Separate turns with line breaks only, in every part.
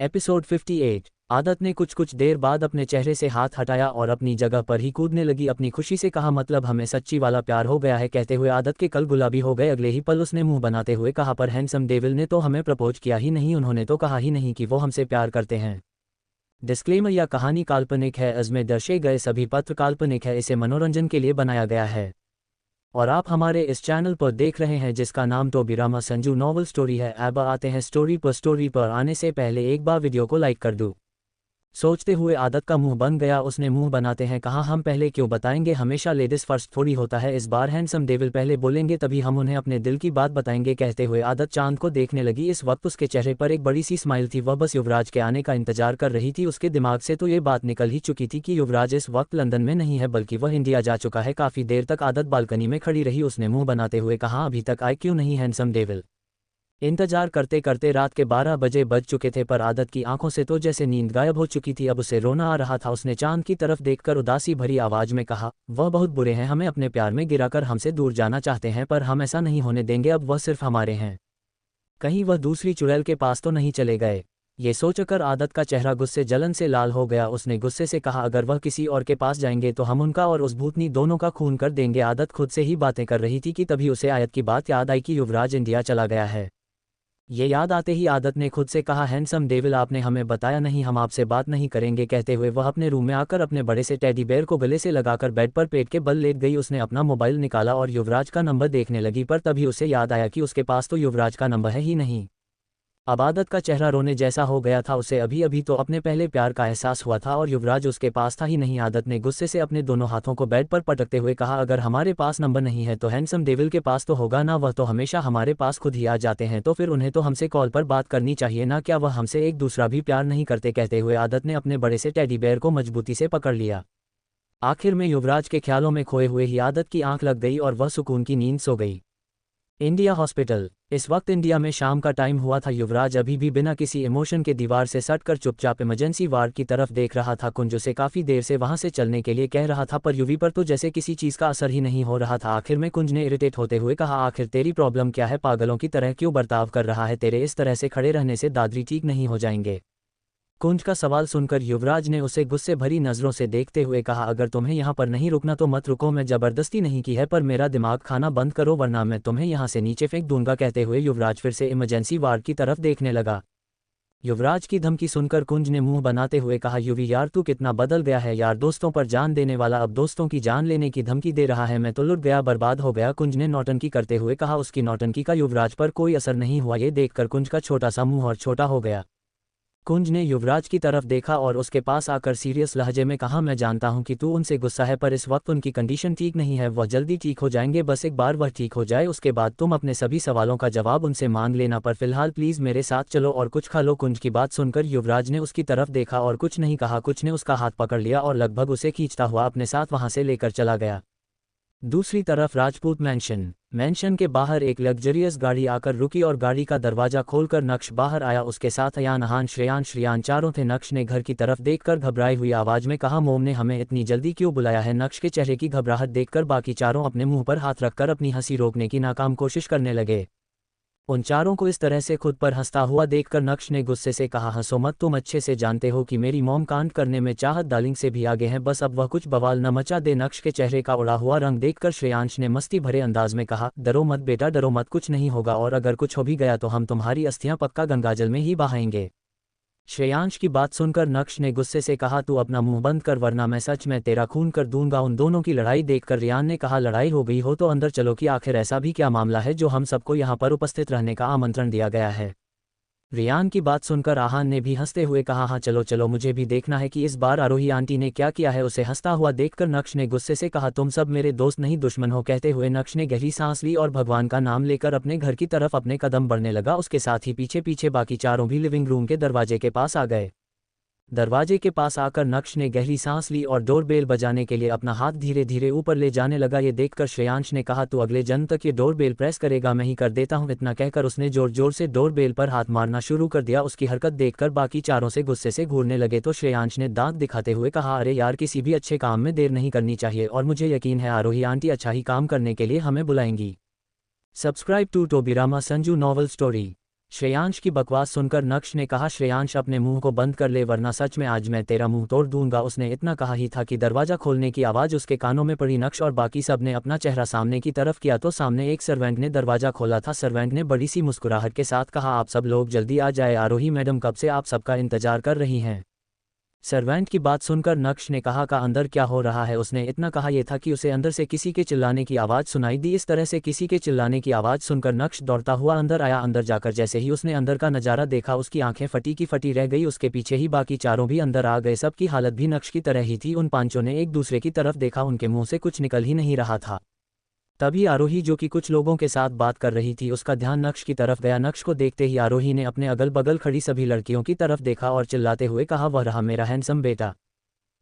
Episode 58। आदत ने कुछ देर बाद अपने चेहरे से हाथ हटाया और अपनी जगह पर ही कूदने लगी। अपनी खुशी से कहा, मतलब हमें सच्ची वाला प्यार हो गया है। कहते हुए आदत के कल गुलाबी हो गए। अगले ही पल उसने मुंह बनाते हुए कहा, पर हैंडसम डेविल ने तो हमें प्रपोज किया ही नहीं, उन्होंने तो कहा ही नहीं कि वो हमसे प्यार करते हैं। डिस्क्लेमर, यह कहानी काल्पनिक है। इसमें दर्शाए गए सभी पात्र काल्पनिक है, इसे मनोरंजन के लिए बनाया गया है। और आप हमारे इस चैनल पर देख रहे हैं जिसका नाम टोबीरामा संजू नॉवल स्टोरी है। अब आते हैं स्टोरी पर। स्टोरी पर आने से पहले एक बार वीडियो को लाइक कर दूं। सोचते हुए आदत का मुंह बन गया। उसने मुंह बनाते हैं कहा, हम पहले क्यों बताएंगे, हमेशा लेडीज फर्स्ट थोड़ी होता है। इस बार हैंडसम डेविल पहले बोलेंगे, तभी हम उन्हें अपने दिल की बात बताएंगे। कहते हुए आदत चांद को देखने लगी। इस वक्त उसके चेहरे पर एक बड़ी सी स्माइल थी। वह बस युवराज के आने का इंतजार कर रही थी। उसके दिमाग से तो ये बात निकल ही चुकी थी कि युवराज इस वक्त लंदन में नहीं है, बल्कि वह इंडिया जा चुका है। काफी देर तक आदत बालकनी में खड़ी रही। उसने मुंह बनाते हुए कहा, अभी तक आए क्यों नहीं हैंडसम डेविल। इंतजार करते करते रात के 12 बजे बज चुके थे, पर आदत की आंखों से तो जैसे नींद गायब हो चुकी थी। अब उसे रोना आ रहा था। उसने चांद की तरफ देखकर उदासी भरी आवाज में कहा, वह बहुत बुरे हैं, हमें अपने प्यार में गिराकर हमसे दूर जाना चाहते हैं, पर हम ऐसा नहीं होने देंगे। अब वह सिर्फ हमारे हैं, कहीं वह दूसरी चुड़ैल के पास तो नहीं चले गए। ये सोचकर आदत का चेहरा गुस्से जलन से लाल हो गया। उसने गुस्से से कहा, अगर वह किसी और के पास जाएंगे तो हम उनका और उस भूतनी दोनों का खून कर देंगे। आदत खुद से ही बातें कर रही थी कि तभी उसे आयत की बात याद आई कि युवराज इंडिया चला गया है। ये याद आते ही आदत ने खुद से कहा, हैंडसम डेविल आपने हमें बताया नहीं, हम आपसे बात नहीं करेंगे। कहते हुए वह अपने रूम में आकर अपने बड़े से टेडी बेयर को गले से लगाकर बेड पर पेट के बल लेट गई। उसने अपना मोबाइल निकाला और युवराज का नंबर देखने लगी, पर तभी उसे याद आया कि उसके पास तो युवराज का नंबर है ही नहीं। अब आदत का चेहरा रोने जैसा हो गया था। उसे अभी अभी तो अपने पहले प्यार का एहसास हुआ था और युवराज उसके पास था ही नहीं। आदत ने गुस्से से अपने दोनों हाथों को बेड पर पटकते हुए कहा, अगर हमारे पास नंबर नहीं है तो हैंडसम डेविल के पास तो होगा ना, वह तो हमेशा हमारे पास खुद ही आ जाते हैं, तो फिर उन्हें तो हमसे कॉल पर बात करनी चाहिए ना, क्या वह हमसे एक दूसरा भी प्यार नहीं करते। कहते हुए आदत ने अपने बड़े से टेडी बेयर को मजबूती से पकड़ लिया। आखिर में युवराज के ख्यालों में खोए हुए ही आदत की आंख लग गई और वह सुकून की नींद सो गई। India hospital. इस वक्त इंडिया में शाम का टाइम हुआ था। युवराज अभी भी बिना किसी इमोशन के दीवार से सटकर चुपचाप इमरजेंसी वार्ड की तरफ देख रहा था। कुंज उसे काफी देर से वहां से चलने के लिए कह रहा था, पर युवी पर तो जैसे किसी चीज का असर ही नहीं हो रहा था। आखिर में कुंज ने इरिटेट होते हुए कहा, आखिर तेरी प्रॉब्लम क्या है, पागलों की तरह क्यों बर्ताव कर रहा है, तेरे इस तरह से खड़े रहने से दादरी ठीक नहीं हो जाएंगे। कुंज का सवाल सुनकर युवराज ने उसे गुस्से भरी नजरों से देखते हुए कहा, अगर तुम्हें यहाँ पर नहीं रुकना तो मत रुको, मैं जबरदस्ती नहीं की है, पर मेरा दिमाग खाना बंद करो वरना मैं तुम्हें यहाँ से नीचे फेंक दूंगा। कहते हुए युवराज फिर से इमरजेंसी वार्ड की तरफ देखने लगा। युवराज की धमकी सुनकर कुंज ने मुंह बनाते हुए कहा, युवी यार तू कितना बदल गया है यार, दोस्तों पर जान देने वाला अब दोस्तों की जान लेने की धमकी दे रहा है, मैं तो लुट गया, बर्बाद हो गया। कुंज ने नौटंकी करते हुए कहा। उसकी नौटंकी का युवराज पर कोई असर नहीं हुआ। ये देखकर कुंज का छोटा सा मुंह और छोटा हो गया। कुंज ने युवराज की तरफ देखा और उसके पास आकर सीरियस लहजे में कहा, मैं जानता हूं कि तू उनसे गुस्सा है, पर इस वक्त उनकी कंडीशन ठीक नहीं है, वह जल्दी ठीक हो जाएंगे, बस एक बार वह ठीक हो जाए उसके बाद तुम अपने सभी सवालों का जवाब उनसे मांग लेना, पर फिलहाल प्लीज मेरे साथ चलो और कुछ खा लो। कुंज की बात सुनकर युवराज ने उसकी तरफ देखा और कुछ नहीं कहा। कुछ ने उसका हाथ पकड़ लिया और लगभग उसे खींचता हुआ अपने साथ वहां से लेकर चला गया। दूसरी तरफ राजपूत मैंशन के बाहर एक लग्जरियस गाड़ी आकर रुकी और गाड़ी का दरवाजा खोलकर नक्श बाहर आया। उसके साथ अयान, अहान, श्रेयान चारों थे। नक्श ने घर की तरफ देखकर घबराई हुई आवाज में कहा, मोम ने हमें इतनी जल्दी क्यों बुलाया है। नक्श के चेहरे की घबराहट देखकर बाकी चारों अपने मुंह पर हाथ रखकर अपनी हंसी रोकने की नाकाम कोशिश करने लगे। उन चारों को इस तरह से खुद पर हंसता हुआ देखकर नक्श ने गुस्से से कहा, हंसो मत, तुम अच्छे से जानते हो कि मेरी मॉम कांड करने में चाहत डार्लिंग से भी आगे हैं, बस अब वह कुछ बवाल न मचा दे। नक्श के चेहरे का उड़ा हुआ रंग देखकर श्रेयांश ने मस्ती भरे अंदाज में कहा, डरो मत बेटा, डरो मत, कुछ नहीं होगा, और अगर कुछ हो भी गया तो हम तुम्हारी अस्थियां पक्का गंगाजल में ही बहाएंगे। श्रेयांश की बात सुनकर नक्श ने गुस्से से कहा, तू अपना मुंह बंद कर वरना मैं सच में तेरा खून कर दूंगा। उन दोनों की लड़ाई देखकर रियान ने कहा, लड़ाई हो गई हो तो अंदर चलो, कि आखिर ऐसा भी क्या मामला है जो हम सबको यहाँ पर उपस्थित रहने का आमंत्रण दिया गया है। रियान की बात सुनकर आहान ने भी हंसते हुए कहा, हाँ चलो चलो, मुझे भी देखना है कि इस बार आरोही आंटी ने क्या किया है। उसे हंसता हुआ देखकर नक्श ने गुस्से से कहा, तुम सब मेरे दोस्त नहीं दुश्मन हो। कहते हुए नक्श ने गहरी सांस ली और भगवान का नाम लेकर अपने घर की तरफ अपने कदम बढ़ने लगा। उसके साथ ही पीछे पीछे बाकी चारों भी लिविंग रूम के दरवाजे के पास आ गए। दरवाजे के पास आकर नक्श ने गहरी सांस ली और डोरबेल बजाने के लिए अपना हाथ धीरे धीरे ऊपर ले जाने लगा। ये देखकर श्रेयांश ने कहा, तू अगले जन्म तक ये डोरबेल प्रेस करेगा, मैं ही कर देता हूँ। इतना कहकर उसने जोर जोर से डोरबेल पर हाथ मारना शुरू कर दिया। उसकी हरकत देखकर बाकी चारों से गुस्से से घूरने लगे तो श्रेयांश ने दांत दिखाते हुए कहा, अरे यार, किसी भी अच्छे काम में देर नहीं करनी चाहिए और मुझे यकीन है आरोही आंटी अच्छा ही काम करने के लिए हमें बुलाएंगी। Subscribe to Tobirama Sanju novel story. Shreyansh की बकवास सुनकर नक्श ने कहा, श्रेयांश अपने मुंह को बंद कर ले वरना सच में आज मैं तेरा मुंह तोड़ दूंगा। उसने इतना कहा ही था कि दरवाजा खोलने की आवाज़ उसके कानों में पड़ी। नक्श और बाकी सब ने अपना चेहरा सामने की तरफ किया तो सामने एक सर्वेंट ने दरवाजा खोला था। सर्वेंट ने बड़ी सी मुस्कुराहट के साथ कहा, आप सब लोग जल्दी आ जाए, आरोही मैडम कब से आप सबका इंतजार कर रही हैं। सर्वेंट की बात सुनकर नक्श ने कहा, का अंदर क्या हो रहा है। उसने इतना कहा यह था कि उसे अंदर से किसी के चिल्लाने की आवाज़ सुनाई दी। इस तरह से किसी के चिल्लाने की आवाज़ सुनकर नक्श दौड़ता हुआ अंदर आया। अंदर जाकर जैसे ही उसने अंदर का नज़ारा देखा उसकी आंखें फटी की फटी रह गई। उसके पीछे ही बाकी चारों भी अंदर आ गए। सबकी हालत भी नक्श की तरह ही थी। उन पांचों ने एक दूसरे की तरफ देखा, उनके मुंह से कुछ निकल ही नहीं रहा था। तभी आरोही जो कि कुछ लोगों के साथ बात कर रही थी उसका ध्यान नक्श की तरफ गया। नक्श को देखते ही आरोही ने अपने अगल बगल खड़ी सभी लड़कियों की तरफ देखा और चिल्लाते हुए कहा, वह रहा मेरा हैंडसम बेटा।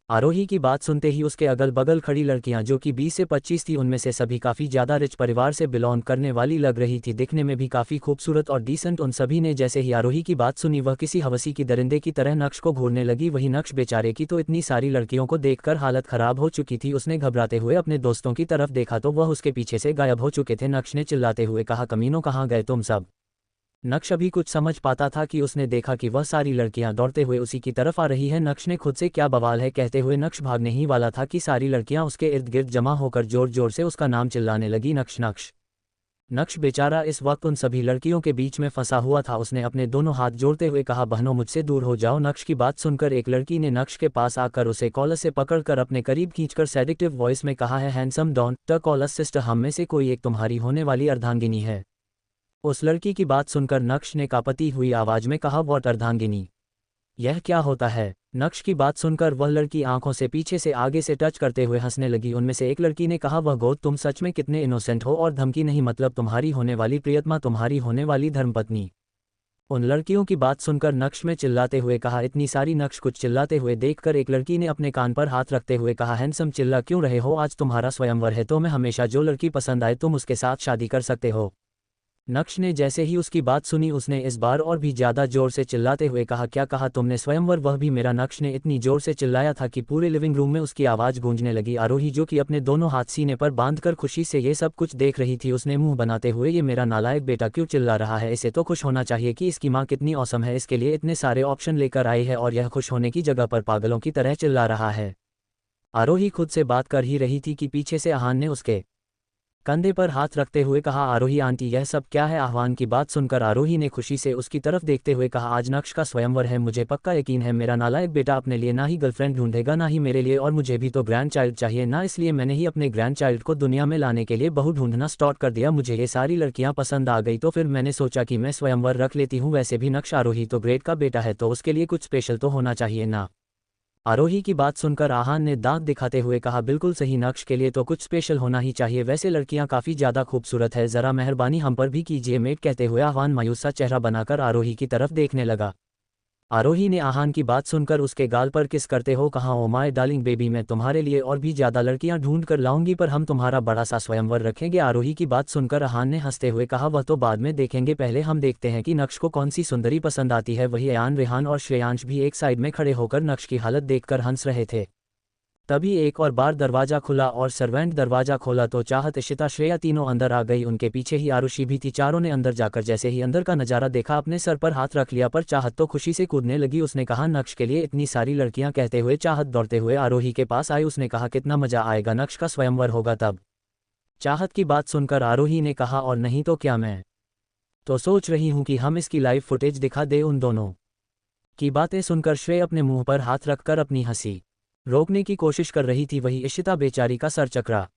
आरोही की बात सुनते ही उसके अगल बगल खड़ी लड़कियां जो कि 20 से 25 थी उनमें से सभी काफ़ी ज़्यादा रिच परिवार से बिलोंग करने वाली लग रही थी, दिखने में भी काफ़ी खूबसूरत और डिसेंट। उन सभी ने जैसे ही आरोही की बात सुनी वह किसी हवसी की दरिंदे की तरह नक्श को घूरने लगी। वही नक्श बेचारे की तो इतनी सारी लड़कियों को देखकर हालत ख़राब हो चुकी थी। उसने घबराते हुए अपने दोस्तों की तरफ देखा तो वह उसके पीछे से गायब हो चुके थे। नक्श ने चिल्लाते हुए कहा, कमीनों कहाँ गए तुम सब। नक्श अभी कुछ समझ पाता था कि उसने देखा कि वह सारी लड़कियां दौड़ते हुए उसी की तरफ आ रही है। नक्श ने खुद से क्या बवाल है कहते हुए नक्श भागने ही वाला था कि सारी लड़कियां उसके इर्द गिर्द जमा होकर जोर जोर से उसका नाम चिल्लाने लगी, नक्श नक्श। नक्श बेचारा इस वक्त उन सभी लड़कियों के बीच में फंसा हुआ था। उसने अपने दोनों हाथ जोड़ते हुए कहा, बहनों मुझसे दूर हो जाओ। नक्श की बात सुनकर एक लड़की ने नक्श के पास आकर उसे कॉलर से पकड़कर अपने करीब खींचकर सेडिक्टिव वॉइस में कहा है, हैंडसम डॉन ट कॉलर सिस्टर, हम में से कोई एक तुम्हारी होने वाली अर्धांगिनी है। उस लड़की की बात सुनकर नक्श ने कांपती हुई आवाज में कहा, वॉट अर्धांगिनी, यह क्या होता है। नक्श की बात सुनकर वह लड़की आंखों से पीछे से आगे से टच करते हुए हंसने लगी। उनमें से एक लड़की ने कहा, वह गोद तुम सच में कितने इनोसेंट हो और धमकी नहीं, मतलब तुम्हारी होने वाली प्रियतमा, तुम्हारी होने वाली धर्मपत्नी। उन लड़कियों की बात सुनकर नक्श में चिल्लाते हुए कहा, इतनी सारी। नक्श कुछ चिल्लाते हुए देखकर एक लड़की ने अपने कान पर हाथ रखते हुए कहा, हैंडसम चिल्ला क्यों रहे हो, आज तुम्हारा स्वयंवर है तो मैं हमेशा जो लड़की पसंद आए तुम उसके साथ शादी कर सकते हो। नक्श ने जैसे ही उसकी बात सुनी उसने इस बार और भी ज़्यादा जोर से चिल्लाते हुए कहा, क्या कहा तुमने, स्वयंवर, वह भी मेरा। नक्श ने इतनी जोर से चिल्लाया था कि पूरे लिविंग रूम में उसकी आवाज़ गूंजने लगी। आरोही जो कि अपने दोनों हाथ सीने पर बांधकर खुशी से ये सब कुछ देख रही थी उसने मुंह बनाते हुए, ये मेरा नालायक बेटा क्यों चिल्ला रहा है, इसे तो खुश होना चाहिए कि इसकी माँ कितनी औसम है, इसके लिए इतने सारे ऑप्शन लेकर आई है और यह खुश होने की जगह पर पागलों की तरह चिल्ला रहा है। आरोही खुद से बात कर ही रही थी कि पीछे से आहान ने उसके कंधे पर हाथ रखते हुए कहा, आरोही आंटी यह सब क्या है। आह्वान की बात सुनकर आरोही ने खुशी से उसकी तरफ देखते हुए कहा, आज नक्श का स्वयंवर है, मुझे पक्का यकीन है मेरा नालायक बेटा अपने लिए ना ही गर्लफ्रेंड ढूंढेगा ना ही मेरे लिए, और मुझे भी तो ग्रैंड चाइल्ड चाहिए ना, इसलिए मैंने ही अपने ग्रैंड चाइल्ड को दुनिया में लाने के लिए बहू ढूंढना स्टार्ट कर दिया। मुझे ये सारी लड़कियां पसंद आ गई तो फिर मैंने सोचा कि मैं स्वयंवर रख लेती हूँ। वैसे भी नक्श आरोही तो ग्रेट का बेटा है तो उसके लिए कुछ स्पेशल तो होना चाहिए ना। आरोही की बात सुनकर आहान ने दांत दिखाते हुए कहा, बिल्कुल सही, नक्श के लिए तो कुछ स्पेशल होना ही चाहिए, वैसे लड़कियां काफ़ी ज़्यादा खूबसूरत है, ज़रा मेहरबानी हम पर भी कीजिए मेट। कहते हुए आहान मायूस सा चेहरा बनाकर आरोही की तरफ देखने लगा। आरोही ने आहान की बात सुनकर उसके गाल पर किस करते हो कहा, ओ माय डार्लिंग बेबी, मैं तुम्हारे लिए और भी ज़्यादा लड़कियां ढूंढ कर लाऊंगी पर हम तुम्हारा बड़ा सा स्वयंवर रखेंगे। आरोही की बात सुनकर आहान ने हंसते हुए कहा, वह तो बाद में देखेंगे, पहले हम देखते हैं कि नक्श को कौन सी सुंदरी पसंद आती है। वही अयान, रेहान और श्रेयांश भी एक साइड में खड़े होकर नक्श की हालत देखकर हंस रहे थे। तभी एक और बार दरवाजा खुला और सर्वेंट दरवाजा खोला तो चाहत, इशिता, श्रेया तीनों अंदर आ गई। उनके पीछे ही आरुषि भी थी। चारों ने अंदर जाकर जैसे ही अंदर का नज़ारा देखा अपने सर पर हाथ रख लिया, पर चाहत तो खुशी से कूदने लगी। उसने कहा, नक्श के लिए इतनी सारी लड़कियां। कहते हुए चाहत दौड़ते हुए आरोही के पास आई। उसने कहा, कितना मजा आएगा, नक्श का स्वयंवर होगा तब। चाहत की बात सुनकर आरोही ने कहा, और नहीं तो क्या, मैं तो सोच रही हूं कि हम इसकी लाइव फुटेज दिखा दे। उन दोनों की बातें सुनकर श्रेय अपने मुंह पर हाथ रखकर अपनी हंसी रोकने की कोशिश कर रही थी। वही इशिता बेचारी का सर चकरा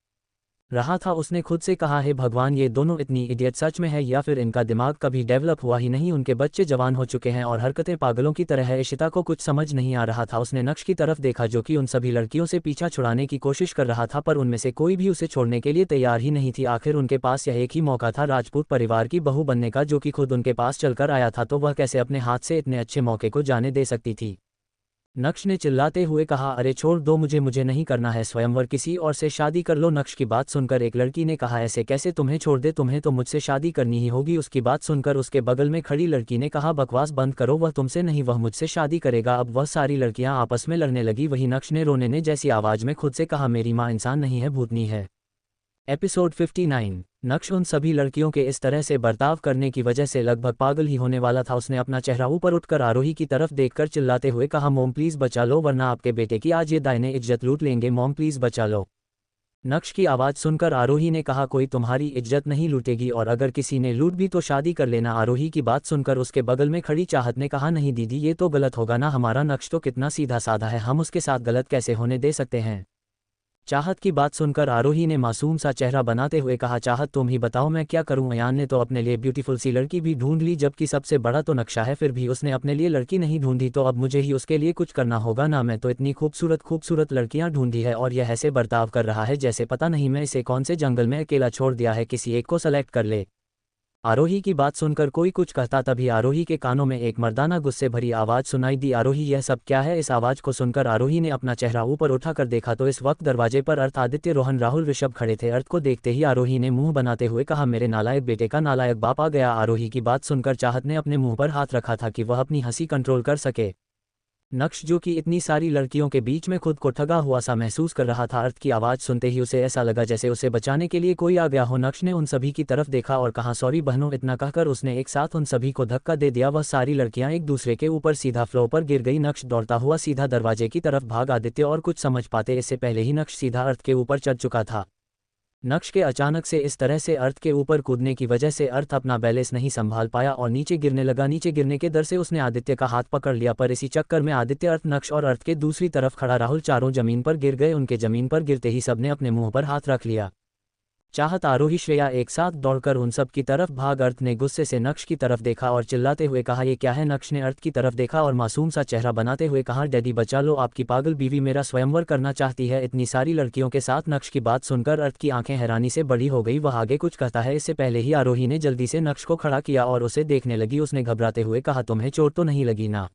रहा था। उसने खुद से कहा, हे भगवान, ये दोनों इतनी इडियट सच में है या फिर इनका दिमाग कभी डेवलप हुआ ही नहीं। उनके बच्चे जवान हो चुके हैं और हरकतें पागलों की तरह है। इशिता को कुछ समझ नहीं आ रहा था। उसने नक्श की तरफ देखा जो कि उन सभी लड़कियों से पीछा छुड़ाने की कोशिश कर रहा था, पर उनमें से कोई भी उसे छोड़ने के लिए तैयार ही नहीं थी। आखिर उनके पास यह एक ही मौका था राजपूत परिवार की बहू बनने का, जो कि खुद उनके पास चलकर आया था, तो वह कैसे अपने हाथ से इतने अच्छे मौके को जाने दे सकती थी। नक्श ने चिल्लाते हुए कहा, अरे छोड़ दो मुझे नहीं करना है स्वयंवर, किसी और से शादी कर लो। नक्श की बात सुनकर एक लड़की ने कहा, ऐसे कैसे तुम्हें छोड़ दे, तुम्हें तो मुझसे शादी करनी ही होगी। उसकी बात सुनकर उसके बगल में खड़ी लड़की ने कहा, बकवास बंद करो, वह तुमसे नहीं, वह मुझसे शादी करेगा। अब वह सारी लड़कियां आपस में लड़ने लगी। वही नक्श ने रोने ने जैसी आवाज में खुद से कहा, मेरी माँ इंसान नहीं है, भूतनी है। एपिसोड 59। नक्श उन सभी लड़कियों के इस तरह से बर्ताव करने की वजह से लगभग पागल ही होने वाला था। उसने अपना चेहरा ऊपर उठकर आरोही की तरफ देखकर चिल्लाते हुए कहा, मॉम प्लीज बचा लो वरना आपके बेटे की आज ये दाइने इज्जत लूट लेंगे, मॉम प्लीज बचा लो। नक्श की आवाज़ सुनकर आरोही ने कहा, कोई तुम्हारी इज्जत नहीं लूटेगी और अगर किसी ने लूट भी तो शादी कर लेना। आरोही की बात सुनकर उसके बगल में खड़ी चाहत ने कहा, नहीं दीदी ये तो गलत होगा ना, हमारा नक्श तो कितना सीधा साधा है, हम उसके साथ गलत कैसे होने दे सकते हैं। चाहत की बात सुनकर आरोही ने मासूम सा चेहरा बनाते हुए कहा, चाहत तुम ही बताओ मैं क्या करूं। अयान ने तो अपने लिए ब्यूटीफुल सी लड़की भी ढूंढ ली, जबकि सबसे बड़ा तो नक्शा है, फिर भी उसने अपने लिए लड़की नहीं ढूंढी, तो अब मुझे ही उसके लिए कुछ करना होगा ना। मैं तो इतनी खूबसूरत खूबसूरत लड़कियां ढूंढी है और यह ऐसे बर्ताव कर रहा है जैसे पता नहीं मैं इसे कौन से जंगल में अकेला छोड़ दिया है, किसी एक को सेलेक्ट कर ले। आरोही की बात सुनकर कोई कुछ कहता, तभी आरोही के कानों में एक मर्दाना गुस्से भरी आवाज़ सुनाई दी, आरोही यह सब क्या है। इस आवाज़ को सुनकर आरोही ने अपना चेहरा ऊपर उठाकर देखा तो इस वक्त दरवाजे पर अर्थ, आदित्य, रोहन, राहुल, ऋषभ खड़े थे। अर्थ को देखते ही आरोही ने मुंह बनाते हुए कहा, मेरे नालायक बेटे का नालायक बाप आ गया। आरोही की बात सुनकर चाहत ने अपने मुंह पर हाथ रखा था कि वह अपनी हंसी कंट्रोल कर सके। नक्श जो कि इतनी सारी लड़कियों के बीच में खुद को ठगा हुआ सा महसूस कर रहा था, अर्थ की आवाज़ सुनते ही उसे ऐसा लगा जैसे उसे बचाने के लिए कोई आ गया हो। नक्श ने उन सभी की तरफ देखा और कहा, सॉरी बहनों, इतना कहकर उसने एक साथ उन सभी को धक्का दे दिया। वह सारी लड़कियां एक दूसरे के ऊपर सीधा फ्लोर पर गिर गई। नक्श दौड़ता हुआ सीधा दरवाजे की तरफ भाग। आदित्य और कुछ समझ पाते इससे पहले ही नक्श सीधा अर्थ के ऊपर चढ़ चुका था। नक्श के अचानक से इस तरह से अर्थ के ऊपर कूदने की वजह से अर्थ अपना बैलेंस नहीं संभाल पाया और नीचे गिरने लगा। नीचे गिरने के डर से उसने आदित्य का हाथ पकड़ लिया, पर इसी चक्कर में आदित्य, अर्थ, नक्श और अर्थ के दूसरी तरफ खड़ा राहुल चारों जमीन पर गिर गए। उनके जमीन पर गिरते ही सबने अपने मुंह पर हाथ रख लिया। चाहत, आरोही, श्रेया एक साथ दौड़कर उन सब की तरफ भाग। अर्थ ने गुस्से से नक्श की तरफ देखा और चिल्लाते हुए कहा, ये क्या है। नक्श ने अर्थ की तरफ देखा और मासूम सा चेहरा बनाते हुए कहा, डैडी बचा लो, आपकी पागल बीवी मेरा स्वयंवर करना चाहती है इतनी सारी लड़कियों के साथ। नक्श की बात सुनकर अर्थ की आंखें हैरानी से बड़ी हो गई। वह आगे कुछ कहता है इससे पहले ही आरोही ने जल्दी से नक्श को खड़ा किया और उसे देखने लगी। उसने घबराते हुए कहा, तुम्हें चोट तो नहीं लगी ना।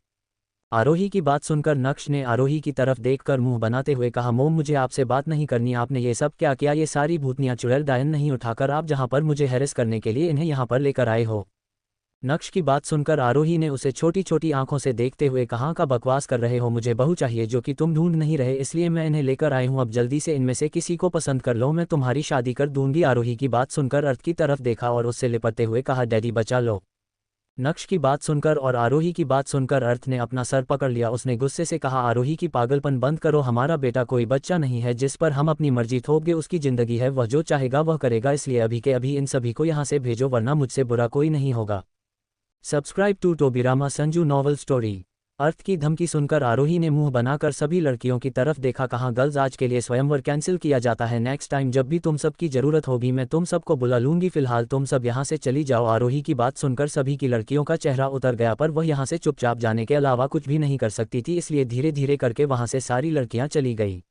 आरोही की बात सुनकर नक्श ने आरोही की तरफ देखकर मुंह बनाते हुए कहा, मोम मुझे आपसे बात नहीं करनी, आपने ये सब क्या किया। ये सारी भूतनियां चुड़ैल डायन नहीं उठाकर आप जहां पर मुझे हैरेस करने के लिए इन्हें यहां पर लेकर आए हो। नक्श की बात सुनकर आरोही ने उसे छोटी छोटी आंखों से देखते हुए कहा, का बकवास कर रहे हो, मुझे बहू चाहिए जो कि तुम ढूंढ नहीं रहे, इसलिए मैं इन्हें लेकर आई हूं। अब जल्दी से इनमें से किसी को पसंद कर लो, मैं तुम्हारी शादी कर दूंगी। आरोही की बात सुनकर अर्थ की तरफ देखा और उससे लिपटते हुए कहा, डैडी बचा लो। नक्श की बात सुनकर और आरोही की बात सुनकर अर्थ ने अपना सर पकड़ लिया। उसने गुस्से से कहा, आरोही की पागलपन बंद करो, हमारा बेटा कोई बच्चा नहीं है जिस पर हम अपनी मर्जी थोप गए, उसकी जिंदगी है, वह जो चाहेगा वह करेगा, इसलिए अभी के अभी इन सभी को यहाँ से भेजो वरना मुझसे बुरा कोई नहीं होगा। Subscribe to Tobirama Sanju novel story. Arth की धमकी सुनकर आरोही ने मुंह बनाकर सभी लड़कियों की तरफ देखा, कहा, गर्ल्स आज के लिए स्वयंवर कैंसिल किया जाता है, नेक्स्ट टाइम जब भी तुम सब की जरूरत होगी मैं तुम सबको बुला लूंगी, फिलहाल तुम सब यहाँ से चली जाओ। आरोही की बात सुनकर सभी की लड़कियों का चेहरा उतर गया, पर वह यहाँ से चुपचाप जाने के अलावा कुछ भी नहीं कर सकती थी, इसलिए धीरे धीरे करके वहाँ से सारी लड़कियाँ चली गई।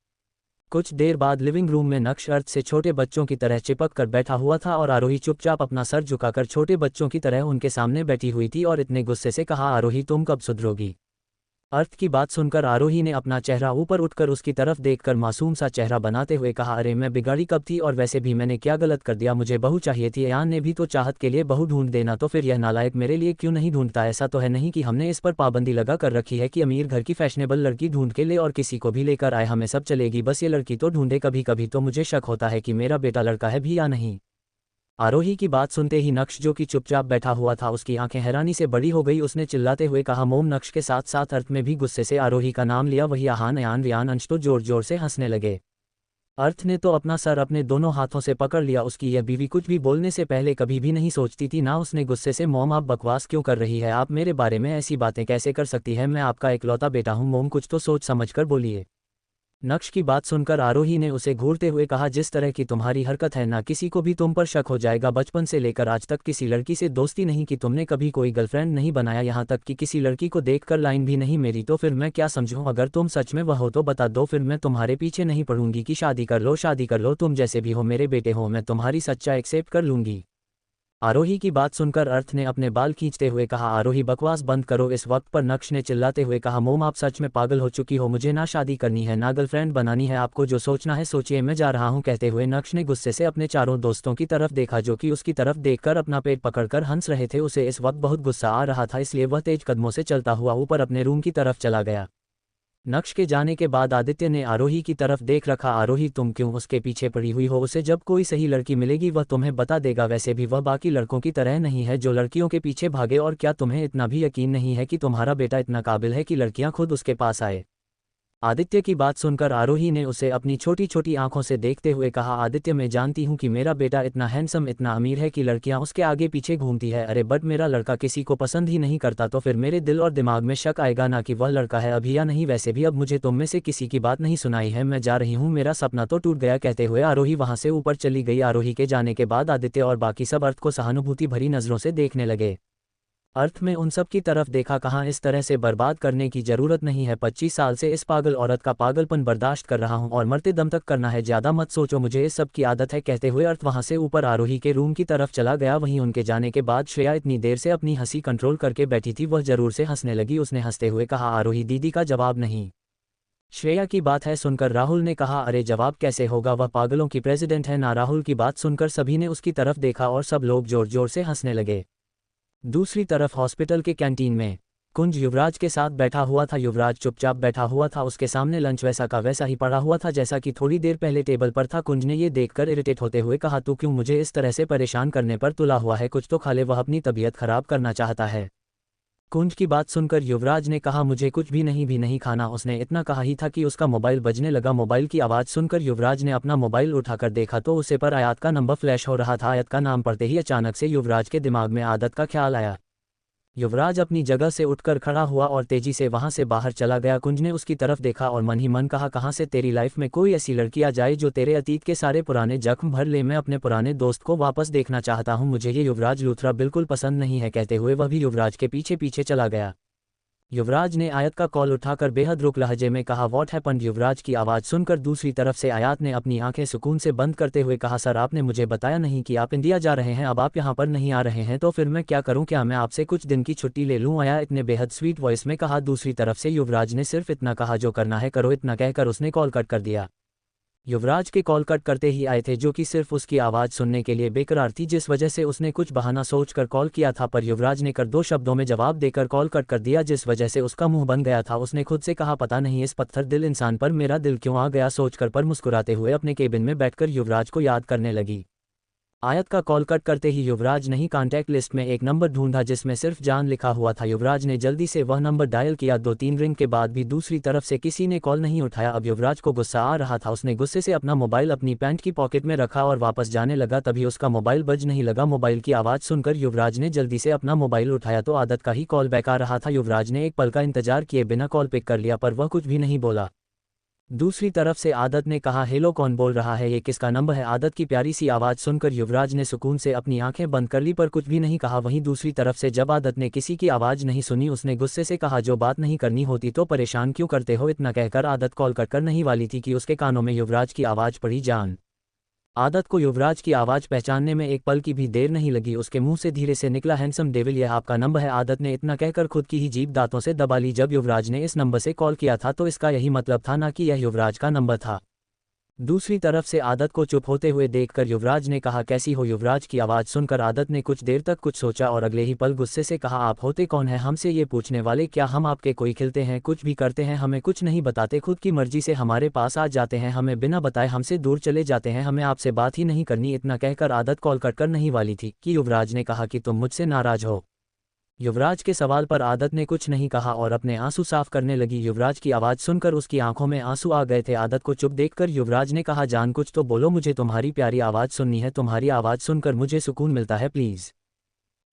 कुछ देर बाद लिविंग रूम में नक्श अर्थ से छोटे बच्चों की तरह चिपक कर बैठा हुआ था और आरोही चुपचाप अपना सर झुकाकर छोटे बच्चों की तरह उनके सामने बैठी हुई थी और इतने गुस्से से कहा, आरोही तुम कब सुधरोगी। अर्थ की बात सुनकर आरोही ने अपना चेहरा ऊपर उठकर उसकी तरफ देखकर मासूम सा चेहरा बनाते हुए कहा, अरे मैं बिगाड़ी कब थी और वैसे भी मैंने क्या गलत कर दिया, मुझे बहू चाहिए थी। अयान ने भी तो चाहत के लिए बहू ढूंढ देना, तो फिर यह नालायक मेरे लिए क्यों नहीं ढूंढता। ऐसा तो है नहीं कि हमने इस पर पाबंदी लगा कर रखी है कि अमीर घर की फैशनेबल लड़की ढूंढ के ले और किसी को भी लेकर आए, हमें सब चलेगी, बस ये लड़की तो ढूंढे। कभी कभी तो मुझे शक होता है कि मेरा बेटा लड़का है भी या नहीं। आरोही की बात सुनते ही नक्श जो कि चुपचाप बैठा हुआ था उसकी आंखें हैरानी से बड़ी हो गई। उसने चिल्लाते हुए कहा, मोम। नक्श के साथ साथ अर्थ में भी गुस्से से आरोही का नाम लिया। वही आहान, अयान, रियान, अंश तो जोर जोर से हंसने लगे। अर्थ ने तो अपना सर अपने दोनों हाथों से पकड़ लिया। उसकी यह बीवी कुछ भी बोलने से पहले कभी भी नहीं सोचती थी ना। उसने गुस्से से, मोम आप बकवास क्यों कर रही है, आप मेरे बारे में ऐसी बातें कैसे कर सकती है, मैं आपका इकलौता बेटा हूँ, मोम कुछ तो सोच समझ कर बोलिए। नक्श की बात सुनकर आरोही ने उसे घूरते हुए कहा, जिस तरह की तुम्हारी हरकत है ना किसी को भी तुम पर शक हो जाएगा। बचपन से लेकर आज तक किसी लड़की से दोस्ती नहीं की तुमने, कभी कोई गर्लफ्रेंड नहीं बनाया, यहाँ तक कि किसी लड़की को देखकर लाइन भी नहीं मेरी, तो फिर मैं क्या समझूं। अगर तुम सच में वह हो तो बता दो, फिर मैं तुम्हारे पीछे नहीं पड़ूंगी कि शादी कर लो, शादी कर लो, तुम जैसे भी हो मेरे बेटे हो, मैं तुम्हारी सच्चाई एक्सेप्ट कर लूंगी। आरोही की बात सुनकर अर्थ ने अपने बाल खींचते हुए कहा, आरोही बकवास बंद करो। इस वक्त पर नक्श ने चिल्लाते हुए कहा, मोम आप सच में पागल हो चुकी हो, मुझे ना शादी करनी है ना गर्लफ्रेंड बनानी है, आपको जो सोचना है सोचिए, मैं जा रहा हूं। कहते हुए नक्श ने गुस्से से अपने चारों दोस्तों की तरफ देखा जो कि उसकी तरफ देखकर अपना पेट पकड़कर हंस रहे थे। उसे इस वक्त बहुत गुस्सा आ रहा था, इसलिए वह तेज कदमों से चलता हुआ ऊपर अपने रूम की तरफ चला गया। नक्श के जाने के बाद आदित्य ने आरोही की तरफ देख रखा। आरोही, तुम क्यों उसके पीछे पड़ी हुई हो? उसे जब कोई सही लड़की मिलेगी वह तुम्हें बता देगा। वैसे भी वह बाकी लड़कों की तरह नहीं है जो लड़कियों के पीछे भागे। और क्या तुम्हें इतना भी यकीन नहीं है कि तुम्हारा बेटा इतना काबिल है कि लड़कियां खुद उसके पास आए? आदित्य की बात सुनकर आरोही ने उसे अपनी छोटी छोटी आंखों से देखते हुए कहा, आदित्य, मैं जानती हूँ कि मेरा बेटा इतना हैंडसम, इतना अमीर है कि लड़कियां उसके आगे पीछे घूमती है। अरे बट मेरा लड़का किसी को पसंद ही नहीं करता तो फिर मेरे दिल और दिमाग में शक आएगा ना कि वह लड़का है अभी या नहीं। वैसे भी अब मुझे तुम में से किसी की बात नहीं सुनाई है, मैं जा रही हूँ, मेरा सपना तो टूट गया। कहते हुए आरोही वहां से ऊपर चली गई। आरोही के जाने के बाद आदित्य और बाकी सब अर्थ को सहानुभूति भरी नजरों से देखने लगे। अर्थ में उन सब की तरफ देखा, कहाँ इस तरह से बर्बाद करने की जरूरत नहीं है। 25 साल से इस पागल औरत का पागलपन बर्दाश्त कर रहा हूँ और मरते दम तक करना है, ज्यादा मत सोचो, मुझे इस सब की आदत है। कहते हुए अर्थ वहां से ऊपर आरोही के रूम की तरफ चला गया। वहीं उनके जाने के बाद श्रेया इतनी देर से अपनी हंसी कंट्रोल करके बैठी थी, वह जरूर से हंसने लगी। उसने हंसते हुए कहा, आरोही दीदी का जवाब नहीं। श्रेया की बात है सुनकर राहुल ने कहा, अरे जवाब कैसे होगा, वह पागलों की प्रेसिडेंट है ना। राहुल की बात सुनकर सभी ने उसकी तरफ देखा और सब लोग जोर जोर से हंसने लगे। दूसरी तरफ हॉस्पिटल के कैंटीन में कुंज युवराज के साथ बैठा हुआ था। युवराज चुपचाप बैठा हुआ था, उसके सामने लंच वैसा का वैसा ही पड़ा हुआ था जैसा कि थोड़ी देर पहले टेबल पर था। कुंज ने ये देखकर इरिटेट होते हुए कहा, तू क्यों मुझे इस तरह से परेशान करने पर तुला हुआ है? कुछ तो खा ले, वह अपनी तबीयत खराब करना चाहता है। कुंज की बात सुनकर युवराज ने कहा, मुझे कुछ भी नहीं खाना। उसने इतना कहा ही था कि उसका मोबाइल बजने लगा। मोबाइल की आवाज़ सुनकर युवराज ने अपना मोबाइल उठाकर देखा तो उसे पर आयात का नंबर फ्लैश हो रहा था। आयत का नाम पढ़ते ही अचानक से युवराज के दिमाग में आदत का ख्याल आया। युवराज अपनी जगह से उठकर खड़ा हुआ और तेजी से वहां से बाहर चला गया। कुंज ने उसकी तरफ देखा और मन ही मन कहा, कहां से तेरी लाइफ में कोई ऐसी लड़की आ जाए जो तेरे अतीत के सारे पुराने जख्म भर ले। मैं अपने पुराने दोस्त को वापस देखना चाहता हूं, मुझे ये युवराज लूथरा बिल्कुल पसंद नहीं है। कहते हुए वह भी युवराज के पीछे पीछे चला गया। युवराज ने आयत का कॉल उठाकर बेहद रुक लहजे में कहा, व्हाट हैपेंड? युवराज की आवाज़ सुनकर दूसरी तरफ से आयत ने अपनी आंखें सुकून से बंद करते हुए कहा, सर आपने मुझे बताया नहीं कि आप इंडिया जा रहे हैं, अब आप यहाँ पर नहीं आ रहे हैं तो फिर मैं क्या करूँ? क्या मैं आपसे कुछ दिन की छुट्टी ले लूँ? आया इतने बेहद स्वीट वॉइस में कहा। दूसरी तरफ से युवराज ने सिर्फ इतना कहा, जो करना है करो, इतना कहकर उसने कॉल कट कर दिया। युवराज के कॉल कट करते ही आए थे जो कि सिर्फ उसकी आवाज़ सुनने के लिए बेकरार थी, जिस वजह से उसने कुछ बहाना सोचकर कॉल किया था, पर युवराज ने कर 2 शब्दों में जवाब देकर कॉल कट कर दिया, जिस वजह से उसका मुंह बन गया था। उसने खुद से कहा, पता नहीं इस पत्थर दिल इंसान पर मेरा दिल क्यों आ गया सोचकर, पर मुस्कुराते हुए अपने केबिन में बैठकर युवराज को याद करने लगी। आयत का कॉल कट करते ही युवराज ने ही कॉन्टैक्ट लिस्ट में एक नंबर ढूंढा जिसमें सिर्फ जान लिखा हुआ था। युवराज ने जल्दी से वह नंबर डायल किया। 2-3 रिंग के बाद भी दूसरी तरफ से किसी ने कॉल नहीं उठाया। अब युवराज को गुस्सा आ रहा था। उसने गुस्से से अपना मोबाइल अपनी पैंट की पॉकेट में रखा और वापस जाने लगा, तभी उसका मोबाइल बज नहीं लगा। मोबाइल की आवाज़ सुनकर युवराज ने जल्दी से अपना मोबाइल उठाया तो आदत का ही कॉल बैक आ रहा था। युवराज ने एक पल का इंतजार किए बिना कॉल पिक कर लिया, पर वह कुछ भी नहीं बोला। दूसरी तरफ से आदत ने कहा, हेलो, कौन बोल रहा है? ये किसका नंबर है? आदत की प्यारी सी आवाज़ सुनकर युवराज ने सुकून से अपनी आंखें बंद कर ली, पर कुछ भी नहीं कहा। वहीं दूसरी तरफ से जब आदत ने किसी की आवाज़ नहीं सुनी, उसने गुस्से से कहा, जो बात नहीं करनी होती तो परेशान क्यों करते हो? इतना कहकर आदत कॉल कट कर नहीं वाली थी कि उसके कानों में युवराज की आवाज़ पड़ी। जान। आदत को युवराज की आवाज़ पहचानने में एक पल की भी देर नहीं लगी। उसके मुंह से धीरे से निकला, हैंडसम डेविल, यह आपका नंबर है? आदत ने इतना कहकर खुद की ही जीभ दांतों से दबा ली। जब युवराज ने इस नंबर से कॉल किया था तो इसका यही मतलब था ना कि यह युवराज का नंबर था। दूसरी तरफ से आदत को चुप होते हुए देखकर युवराज ने कहा, कैसी हो? युवराज की आवाज़ सुनकर आदत ने कुछ देर तक कुछ सोचा और अगले ही पल गुस्से से कहा, आप होते कौन हैं हमसे ये पूछने वाले? क्या हम आपके कोई खिलते हैं? कुछ भी करते हैं हमें कुछ नहीं बताते, खुद की मर्जी से हमारे पास आ जाते हैं, हमें बिना बताए हमसे दूर चले जाते हैं, हमें आपसे बात ही नहीं करनी। इतना कहकर आदत कॉल कट कर नहीं वाली थी कि युवराज ने कहा कि तुम मुझसे नाराज हो। युवराज के सवाल पर आदत ने कुछ नहीं कहा और अपने आंसू साफ करने लगी। युवराज की आवाज़ सुनकर उसकी आंखों में आंसू आ गए थे। आदत को चुप देखकर युवराज ने कहा, जान कुछ तो बोलो, मुझे तुम्हारी प्यारी आवाज़ सुननी है, तुम्हारी आवाज़ सुनकर मुझे सुकून मिलता है, प्लीज़।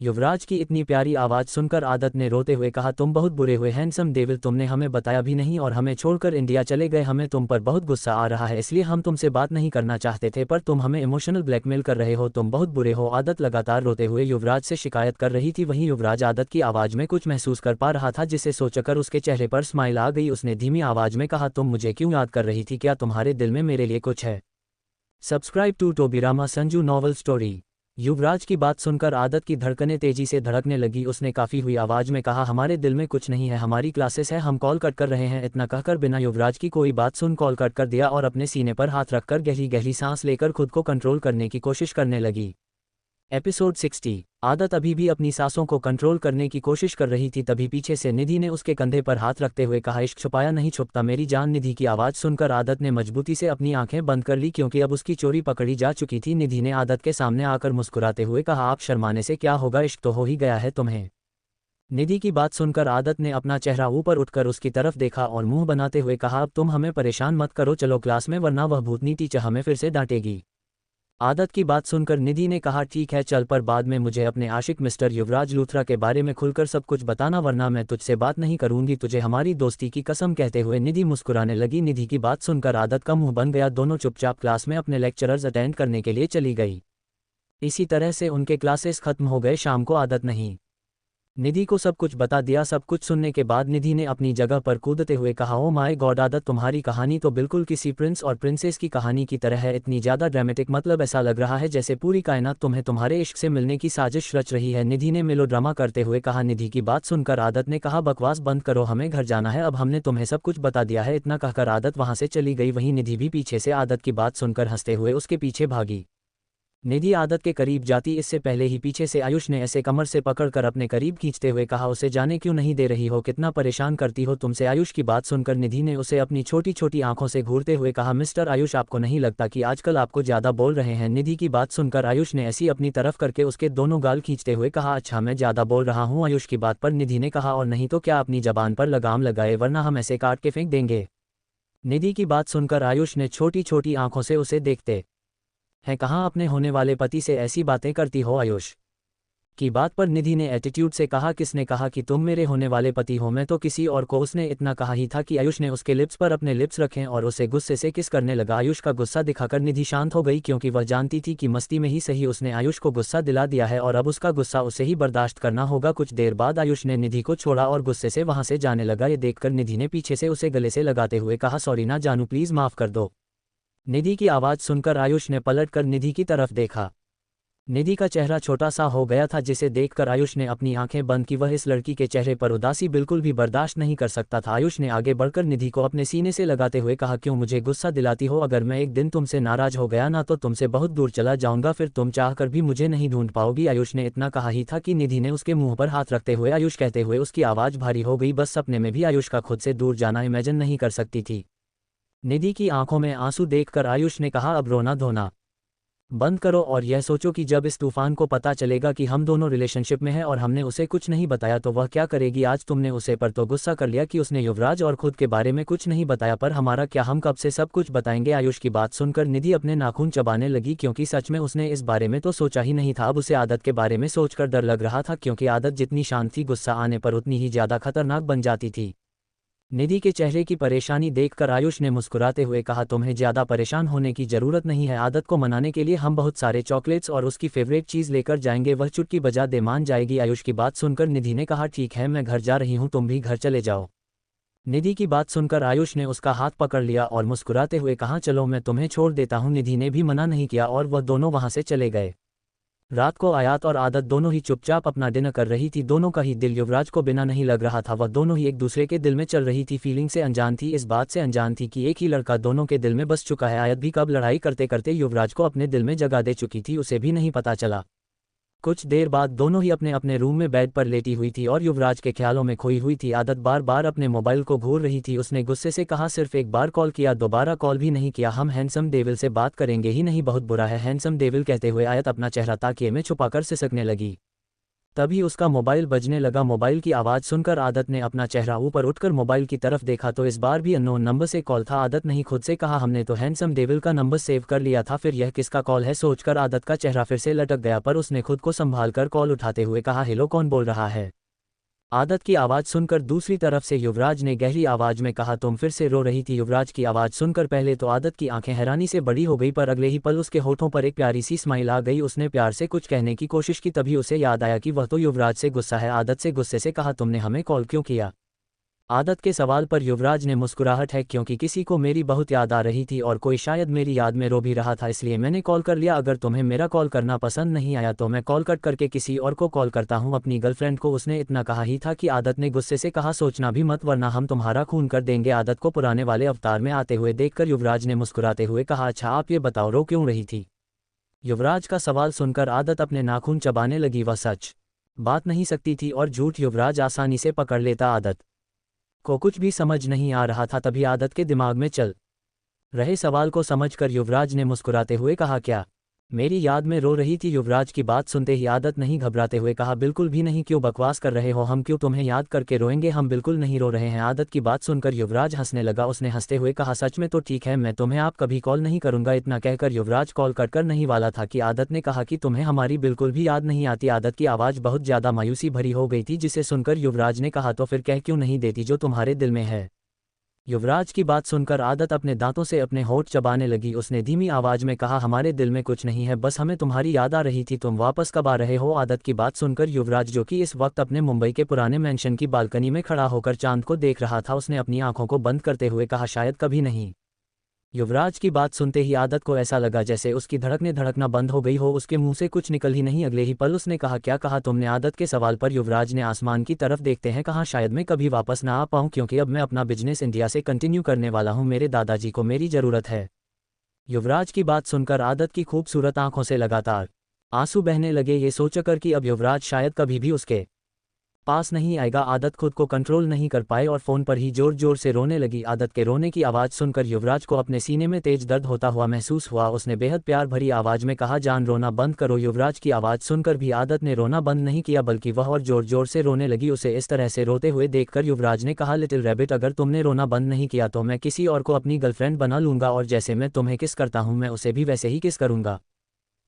युवराज की इतनी प्यारी आवाज़ सुनकर आदत ने रोते हुए कहा, तुम बहुत बुरे हुए हैंडसम डेविल, तुमने हमें बताया भी नहीं और हमें छोड़कर इंडिया चले गए। हमें तुम पर बहुत गुस्सा आ रहा है, इसलिए हम तुमसे बात नहीं करना चाहते थे, पर तुम हमें इमोशनल ब्लैकमेल कर रहे हो, तुम बहुत बुरे हो। आदत लगातार रोते हुए युवराज से शिकायत कर रही थी। वहीं युवराज आदत की आवाज़ में कुछ महसूस कर पा रहा था, जिसे सोचकर उसके चेहरे पर स्माइल आ गई। उसने धीमी आवाज़ में कहा, तुम मुझे क्यों याद कर रही थी? क्या तुम्हारे दिल में मेरे लिए कुछ है? Subscribe to Tobirama Sanju novel story. Yuvraj की बात सुनकर आदत की धड़कनें तेजी से धड़कने लगी। उसने काफ़ी हुई आवाज़ में कहा, हमारे दिल में कुछ नहीं है, हमारी क्लासेस है, हम कॉल कट कर रहे हैं। इतना कहकर बिना युवराज की कोई बात सुन कॉल कट कर दिया और अपने सीने पर हाथ रखकर गहरी गहरी सांस लेकर खुद को कंट्रोल करने की कोशिश करने लगी। एपिसोड 60। आदत अभी भी अपनी सांसों को कंट्रोल करने की कोशिश कर रही थी, तभी पीछे से निधि ने उसके कंधे पर हाथ रखते हुए कहा, इश्क छुपाया नहीं छुपता मेरी जान। निधि की आवाज़ सुनकर आदत ने मजबूती से अपनी आंखें बंद कर ली, क्योंकि अब उसकी चोरी पकड़ी जा चुकी थी। निधि ने आदत के सामने आकर मुस्कुराते हुए कहा, आप शर्माने से क्या होगा, इश्क तो हो ही गया है तुम्हें। निधि की बात सुनकर आदत ने अपना चेहरा ऊपर उठकर उसकी तरफ देखा और मुंह बनाते हुए कहा, अब तुम हमें परेशान मत करो, चलो क्लास में, वरना वह भूतनी टीचर हमें फिर से डांटेगी। आदत की बात सुनकर निधि ने कहा, ठीक है चल, पर बाद में मुझे अपने आशिक मिस्टर युवराज लूथरा के बारे में खुलकर सब कुछ बताना, वरना मैं तुझसे बात नहीं करूंगी, तुझे हमारी दोस्ती की कसम। कहते हुए निधि मुस्कुराने लगी। निधि की बात सुनकर आदत का मुंह बन गया। दोनों चुपचाप क्लास में अपने लेक्चरर्स अटेंड करने के लिए चली गई। इसी तरह से उनके क्लासेस खत्म हो गए। शाम को आदत नहीं निधि को सब कुछ बता दिया। सब कुछ सुनने के बाद निधि ने अपनी जगह पर कूदते हुए कहा, ओ माय गॉड आदत, तुम्हारी कहानी तो बिल्कुल किसी प्रिंस और प्रिंसेस की कहानी की तरह है, इतनी ज़्यादा ड्रामेटिक, मतलब ऐसा लग रहा है जैसे पूरी कायनात तुम्हें तुम्हारे इश्क से मिलने की साजिश रच रही है। निधि ने मेलोड्रामा करते हुए कहा। निधि की बात सुनकर आदत ने कहा, बकवास बंद करो, हमें घर जाना है, अब हमने तुम्हें सब कुछ बता दिया है। इतना कहकर आदत वहाँ से चली गई। वहीं निधि भी पीछे से आदत की बात सुनकर हंसते हुए उसके पीछे भागी। निधि आदत के करीब जाती इससे पहले ही पीछे से आयुष ने ऐसे कमर से पकड़कर अपने करीब खींचते हुए कहा, उसे जाने क्यों नहीं दे रही हो, कितना परेशान करती हो तुमसे। आयुष की बात सुनकर निधि ने उसे अपनी छोटी छोटी आंखों से घूरते हुए कहा, मिस्टर आयुष, आपको नहीं लगता कि आजकल आपको ज़्यादा बोल रहे हैं। निधि की बात सुनकर आयुष ने ऐसी अपनी तरफ करके उसके दोनों गाल खींचते हुए कहा, अच्छा मैं ज़्यादा बोल रहा हूँ। आयुष की बात पर निधि ने कहा, और नहीं तो क्या, अपनी जबान पर लगाम लगाए, वरना हम ऐसे काट के फेंक देंगे। निधि की बात सुनकर आयुष ने छोटी छोटी आंखों से उसे देखते है कहाँ, अपने होने वाले पति से ऐसी बातें करती हो। आयुष की बात पर निधि ने एटीट्यूड से कहा, किसने कहा कि तुम मेरे होने वाले पति हो, मैं तो किसी और को। उसने इतना कहा ही था कि आयुष ने उसके लिप्स पर अपने लिप्स रखे और उसे गुस्से से किस करने लगा। आयुष का गुस्सा दिखाकर निधि शांत हो गई, क्योंकि वह जानती थी कि मस्ती में ही सही उसने आयुष को गुस्सा दिला दिया है और अब उसका गुस्सा उसे ही बर्दाश्त करना होगा। कुछ देर बाद आयुष ने निधि को छोड़ा और गुस्से से वहां से जाने लगा। ये देखकर निधि ने पीछे से उसे गले से लगाते हुए कहा, सॉरी ना जानू, प्लीज माफ कर दो। निधि की आवाज़ सुनकर आयुष ने पलटकर निधि की तरफ देखा। निधि का चेहरा छोटा सा हो गया था, जिसे देखकर आयुष ने अपनी आंखें बंद की। वह इस लड़की के चेहरे पर उदासी बिल्कुल भी बर्दाश्त नहीं कर सकता था। आयुष ने आगे बढ़कर निधि को अपने सीने से लगाते हुए कहा, क्यों मुझे गुस्सा दिलाती हो, अगर मैं एक दिन तुमसे नाराज हो गया ना तो तुमसे बहुत दूर चला जाऊंगा, फिर तुम चाहकर भी मुझे नहीं ढूंढ पाओगी। आयुष ने इतना कहा ही था कि निधि ने उसके मुंह पर हाथ रखते हुए आयुष कहते हुए उसकी आवाज़ भारी हो गई। बस सपने में भी आयुष का खुद से दूर जाना इमेजिन नहीं कर सकती थी। निधि की आंखों में आंसू देखकर आयुष ने कहा, अब रोना धोना बंद करो और यह सोचो कि जब इस तूफान को पता चलेगा कि हम दोनों रिलेशनशिप में हैं और हमने उसे कुछ नहीं बताया तो वह क्या करेगी। आज तुमने उसे पर तो गुस्सा कर लिया कि उसने युवराज और खुद के बारे में कुछ नहीं बताया, पर हमारा क्या, हम कब से सब कुछ बताएंगे। आयुष की बात सुनकर निधि अपने नाखून चबाने लगी, क्योंकि सच में उसने इस बारे में तो सोचा ही नहीं था। अब उसे आदत के बारे में सोचकर डर लग रहा था, क्योंकि आदत जितनी शांत थी, गुस्सा आने पर उतनी ही ज़्यादा खतरनाक बन जाती थी। निधि के चेहरे की परेशानी देखकर आयुष ने मुस्कुराते हुए कहा, तुम्हें ज़्यादा परेशान होने की ज़रूरत नहीं है। आदत को मनाने के लिए हम बहुत सारे चॉकलेट्स और उसकी फेवरेट चीज़ लेकर जाएंगे, वह चुटकी बजा दे मान जाएगी। आयुष की बात सुनकर निधि ने कहा, ठीक है मैं घर जा रही हूँ, तुम भी घर चले जाओ। निधि की बात सुनकर आयुष ने उसका हाथ पकड़ लिया और मुस्कुराते हुए कहा, चलो मैं तुम्हें छोड़ देता हूँ। निधि ने भी मना नहीं किया और वह दोनों वहाँ से चले गए। रात को आयात और आदत दोनों ही चुपचाप अपना डिनर कर रही थी। दोनों का ही दिल युवराज को बिना नहीं लग रहा था। वह दोनों ही एक दूसरे के दिल में चल रही थी। फीलिंग से अनजान थी, इस बात से अनजान थी कि एक ही लड़का दोनों के दिल में बस चुका है। आयत भी कब लड़ाई करते करते युवराज को अपने दिल में जगह दे चुकी थी, उसे भी नहीं पता चला। कुछ देर बाद दोनों ही अपने अपने रूम में बेड पर लेटी हुई थी और युवराज के ख्यालों में खोई हुई थी। आदत बार बार अपने मोबाइल को घूर रही थी। उसने गुस्से से कहा, सिर्फ एक बार कॉल किया, दोबारा कॉल भी नहीं किया, हम हैंडसम डेविल से बात करेंगे ही नहीं, बहुत बुरा है हैंडसम डेविल। कहते हुए आयत अपना चेहरा ताकिए में छुपाकर सिसकने लगी। तभी उसका मोबाइल बजने लगा। मोबाइल की आवाज़ सुनकर आदत ने अपना चेहरा ऊपर उठकर मोबाइल की तरफ देखा तो इस बार भी अननोन नंबर से कॉल था। आदत नहीं खुद से कहा, हमने तो हैंडसम डेविल का नंबर सेव कर लिया था, फिर यह किसका कॉल है। सोचकर आदत का चेहरा फिर से लटक गया, पर उसने खुद को संभाल कर कॉल उठाते हुए कहा, हेलो, कौन बोल रहा है। आदत की आवाज़ सुनकर दूसरी तरफ से युवराज ने गहरी आवाज़ में कहा, तुम फिर से रो रही थी। युवराज की आवाज़ सुनकर पहले तो आदत की आंखें हैरानी से बड़ी हो गई, पर अगले ही पल उसके होठों पर एक प्यारी सी स्माइल आ गई। उसने प्यार से कुछ कहने की कोशिश की, तभी उसे याद आया कि वह तो युवराज से गुस्सा है। आदत से गुस्से से कहा, तुमने हमें कॉल क्यों किया। आदत के सवाल पर युवराज ने मुस्कुराहट है, क्योंकि किसी को मेरी बहुत याद आ रही थी और कोई शायद मेरी याद में रो भी रहा था, इसलिए मैंने कॉल कर लिया। अगर तुम्हें मेरा कॉल करना पसंद नहीं आया तो मैं कॉल कट करके किसी और को कॉल करता हूँ, अपनी गर्लफ्रेंड को। उसने इतना कहा ही था कि आदत ने गुस्से से कहा, सोचना भी मत, वरना हम तुम्हारा खून कर देंगे। आदत को पुराने वाले अवतार में आते हुए देखकर युवराज ने मुस्कुराते हुए कहा, अच्छा आप ये बताओ रो क्यों रही थी। युवराज का सवाल सुनकर आदत अपने नाखून चबाने लगी। वह सच बात नहीं सकती थी और झूठ युवराज आसानी से पकड़ लेता। आदत को कुछ भी समझ नहीं आ रहा था। तभी आदत के दिमाग में चल रहे सवाल को समझकर युवराज ने मुस्कुराते हुए कहा, क्या मेरी याद में रो रही थी? युवराज की बात सुनते ही आदत नहीं घबराते हुए कहा, बिल्कुल भी नहीं। क्यों बकवास कर रहे हो? हम क्यों तुम्हें याद करके रोएंगे? हम बिल्कुल नहीं रो रहे हैं। आदत की बात सुनकर युवराज हंसने लगा। उसने हंसते हुए कहा, सच में? तो ठीक है, मैं तुम्हें आप कभी कॉल नहीं करूंगा। इतना कहकर युवराज कॉल कट कर नहीं वाला था कि आदत ने कहा कि तुम्हें हमारी बिल्कुल भी याद नहीं आती। आदत की आवाज़ बहुत ज़्यादा मायूसी भरी हो गई थी, जिसे सुनकर युवराज ने कहा, तो फिर कह क्यों नहीं देती जो तुम्हारे दिल में है? युवराज की बात सुनकर आदत अपने दांतों से अपने होंठ चबाने लगी। उसने धीमी आवाज में कहा, हमारे दिल में कुछ नहीं है, बस हमें तुम्हारी याद आ रही थी। तुम वापस कब आ रहे हो? आदत की बात सुनकर युवराज, जो कि इस वक्त अपने मुंबई के पुराने मेंशन की बालकनी में खड़ा होकर चांद को देख रहा था, उसने अपनी आंखों को बंद करते हुए कहा, शायद कभी नहीं। युवराज की बात सुनते ही आदत को ऐसा लगा जैसे उसकी धड़कना बंद हो गई हो। उसके मुंह से कुछ निकल ही नहीं। अगले ही पल उसने कहा, क्या कहा तुमने? आदत के सवाल पर युवराज ने आसमान की तरफ देखते हैं कहा, शायद मैं कभी वापस ना आ पाऊं, क्योंकि अब मैं अपना बिजनेस इंडिया से कंटिन्यू करने वाला हूं। मेरे दादाजी को मेरी ज़रूरत है। युवराज की बात सुनकर आदत की खूबसूरत आंखों से लगातार आंसू बहने लगे। ये सोचकर कि अब युवराज शायद कभी भी उसके पास नहीं आएगा, आदत खुद को कंट्रोल नहीं कर पाए और फ़ोन पर ही जोर जोर से रोने लगी। आदत के रोने की आवाज़ सुनकर युवराज को अपने सीने में तेज दर्द होता हुआ महसूस हुआ। उसने बेहद प्यार भरी आवाज़ में कहा, जान रोना बंद करो। युवराज की आवाज़ सुनकर भी आदत ने रोना बंद नहीं किया, बल्कि वह और जोर जोर से रोने लगी। उसे इस तरह से रोते हुए देखकर युवराज ने कहा, लिटिल रैबिट, अगर तुमने रोना बंद नहीं किया तो मैं किसी और को अपनी गर्लफ्रेंड बना लूंगा, और जैसे मैं तुम्हें किस करता हूं मैं उसे भी वैसे ही किस करूंगा।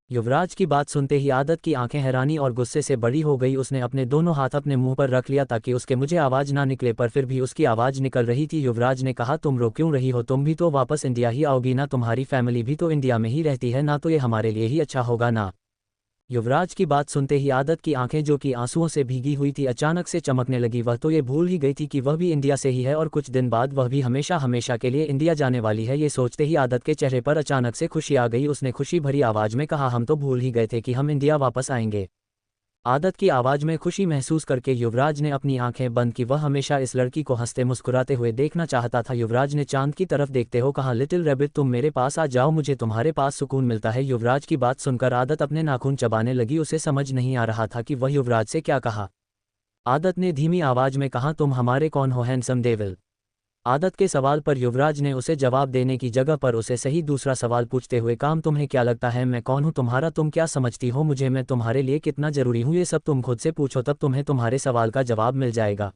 युवराज की बात सुनते ही आदत की आंखें हैरानी और गुस्से से बड़ी हो गई। उसने अपने दोनों हाथ अपने मुंह पर रख लिया ताकि उसके मुझे आवाज़ ना निकले, पर फिर भी उसकी आवाज़ निकल रही थी। युवराज ने कहा, तुम रो क्यों रही हो? तुम भी तो वापस इंडिया ही आओगी ना? तुम्हारी फैमिली भी तो इंडिया में ही रहती है ना? तो ये हमारे लिए ही अच्छा होगा ना? युवराज की बात सुनते ही आदत की आंखें, जो कि आंसुओं से भीगी हुई थी, अचानक से चमकने लगी। वह तो ये भूल ही गई थी कि वह भी इंडिया से ही है और कुछ दिन बाद वह भी हमेशा हमेशा के लिए इंडिया जाने वाली है। ये सोचते ही आदत के चेहरे पर अचानक से खुशी आ गई। उसने खुशी भरी आवाज में कहा, हम तो भूल ही गए थे कि हम इंडिया वापस आएंगे। आदत की आवाज़ में खुशी महसूस करके युवराज ने अपनी आंखें बंद की। वह हमेशा इस लड़की को हंसते मुस्कुराते हुए देखना चाहता था। युवराज ने चांद की तरफ देखते हो कहा, लिटिल रैबिट, तुम मेरे पास आ जाओ, मुझे तुम्हारे पास सुकून मिलता है। युवराज की बात सुनकर आदत अपने नाखून चबाने लगी। उसे समझ नहीं आ रहा था कि वह युवराज से क्या कहा। आदत ने धीमी आवाज में कहा, तुम हमारे कौन हो हैंडसम डेविल? आदत के सवाल पर युवराज ने उसे जवाब देने की जगह पर उसे सही दूसरा सवाल पूछते हुए काम, तुम्हें क्या लगता है मैं कौन हूँ तुम्हारा? तुम क्या समझती हो मुझे? मैं तुम्हारे लिए कितना जरूरी हूँ? ये सब तुम खुद से पूछो, तब तुम्हें तुम्हारे सवाल का जवाब मिल जाएगा।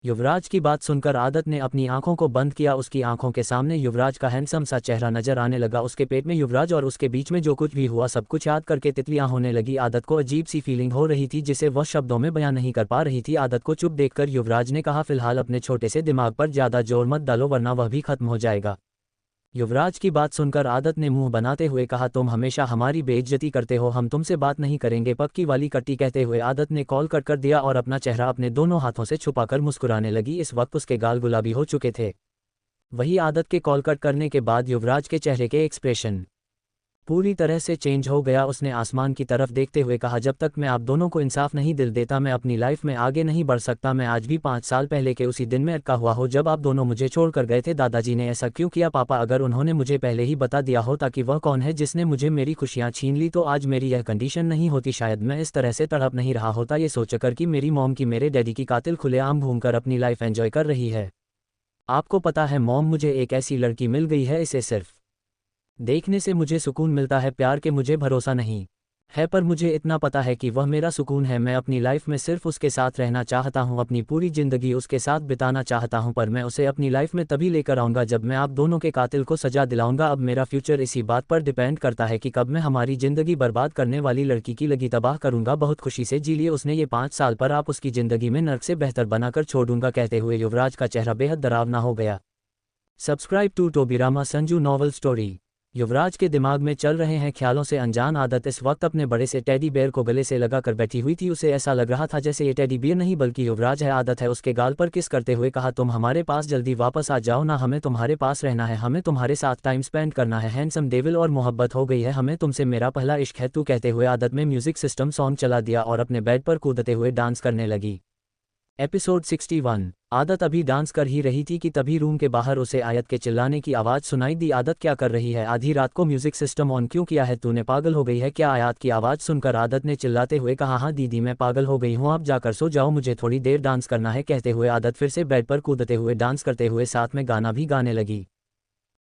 युवराज की बात सुनकर आदत ने अपनी आंखों को बंद किया। उसकी आंखों के सामने युवराज का हैंडसम सा चेहरा नजर आने लगा। उसके पेट में युवराज और उसके बीच में जो कुछ भी हुआ सब कुछ याद करके तितलियां होने लगी। आदत को अजीब सी फीलिंग हो रही थी जिसे वह शब्दों में बयां नहीं कर पा रही थी। आदत को चुप देखकर युवराज ने कहा, फिलहाल अपने छोटे से दिमाग पर ज्यादा जोर मत डालो वरना वह भी खत्म हो जाएगा। युवराज की बात सुनकर आदत ने मुंह बनाते हुए कहा, तुम हमेशा हमारी बेइज्जती करते हो, हम तुमसे बात नहीं करेंगे। पक्की वाली कट्टी कहते हुए आदत ने कॉल कट कर दिया और अपना चेहरा अपने दोनों हाथों से छुपाकर मुस्कुराने लगी। इस वक्त उसके गाल गुलाबी हो चुके थे। वही आदत के कॉल कट करने के बाद युवराज के चेहरे के एक्सप्रेशन पूरी तरह से चेंज हो गया। उसने आसमान की तरफ देखते हुए कहा, जब तक मैं आप दोनों को इंसाफ नहीं दिल देता मैं अपनी लाइफ में आगे नहीं बढ़ सकता। मैं आज भी 5 साल पहले के उसी दिन में अटका हुआ हो जब आप दोनों मुझे छोड़कर गए थे। दादाजी ने ऐसा क्यों किया पापा? अगर उन्होंने मुझे पहले ही बता दिया होता कि वह कौन है जिसने मुझे मेरी खुशियां छीन ली, तो आज मेरी यह कंडीशन नहीं होती। शायद मैं इस तरह से तड़प नहीं रहा होता ये सोचकर कि मेरी मॉम की मेरे डैडी की कातिल खुलेआम घूमकर अपनी लाइफ एंजॉय कर रही है। आपको पता है मॉम, मुझे एक ऐसी लड़की मिल गई है, इसे सिर्फ देखने से मुझे सुकून मिलता है। प्यार के मुझे भरोसा नहीं है, पर मुझे इतना पता है कि वह मेरा सुकून है। मैं अपनी लाइफ में सिर्फ उसके साथ रहना चाहता हूं, अपनी पूरी ज़िंदगी उसके साथ बिताना चाहता हूं, पर मैं उसे अपनी लाइफ में तभी लेकर आऊँगा जब मैं आप दोनों के कातिल को सजा दिलाऊंगा। अब मेरा फ्यूचर इसी बात पर डिपेंड करता है कि कब मैं हमारी ज़िंदगी बर्बाद करने वाली लड़की की लगी तबाह करूंगा। बहुत खुशी से जी लिए उसने ये 5 साल, पर आप उसकी ज़िंदगी में नर्क से बेहतर बनाकर छोड़ूंगा। कहते हुए युवराज का चेहरा बेहद डरावना हो गया। Subscribe to Tobirama Sanju novel story. Yuvraj के दिमाग में चल रहे हैं ख्यालों से अनजान आदत इस वक्त अपने बड़े से टेडी बेयर को गले से लगाकर बैठी हुई थी। उसे ऐसा लग रहा था जैसे ये टेडी बेयर नहीं बल्कि युवराज है। आदत है उसके गाल पर किस करते हुए कहा, तुम हमारे पास जल्दी वापस आ जाओ ना, हमें तुम्हारे पास रहना है, हमें तुम्हारे साथ टाइम स्पेंड करना है। हैंडसम डेविल, और मोहब्बत हो गई है हमें तुमसे, मेरा पहला इश्क है तू। कहते हुए आदत में म्यूजिक सिस्टम सॉन्ग चला दिया और अपने बेड पर कूदते हुए डांस करने लगी। एपिसोड 61। आदत अभी डांस कर ही रही थी कि तभी रूम के बाहर उसे आयत के चिल्लाने की आवाज़ सुनाई दी। आदत क्या कर रही है? आधी रात को म्यूजिक सिस्टम ऑन क्यों किया है? तूने पागल हो गई है क्या? आयत की आवाज़ सुनकर आदत ने चिल्लाते हुए कहा, हाँ दीदी मैं पागल हो गई हूँ, आप जाकर सो जाओ, मुझे थोड़ी देर डांस करना है। कहते हुए आदत फिर से बेड पर कूदते हुए डांस करते हुए साथ में गाना भी गाने लगी।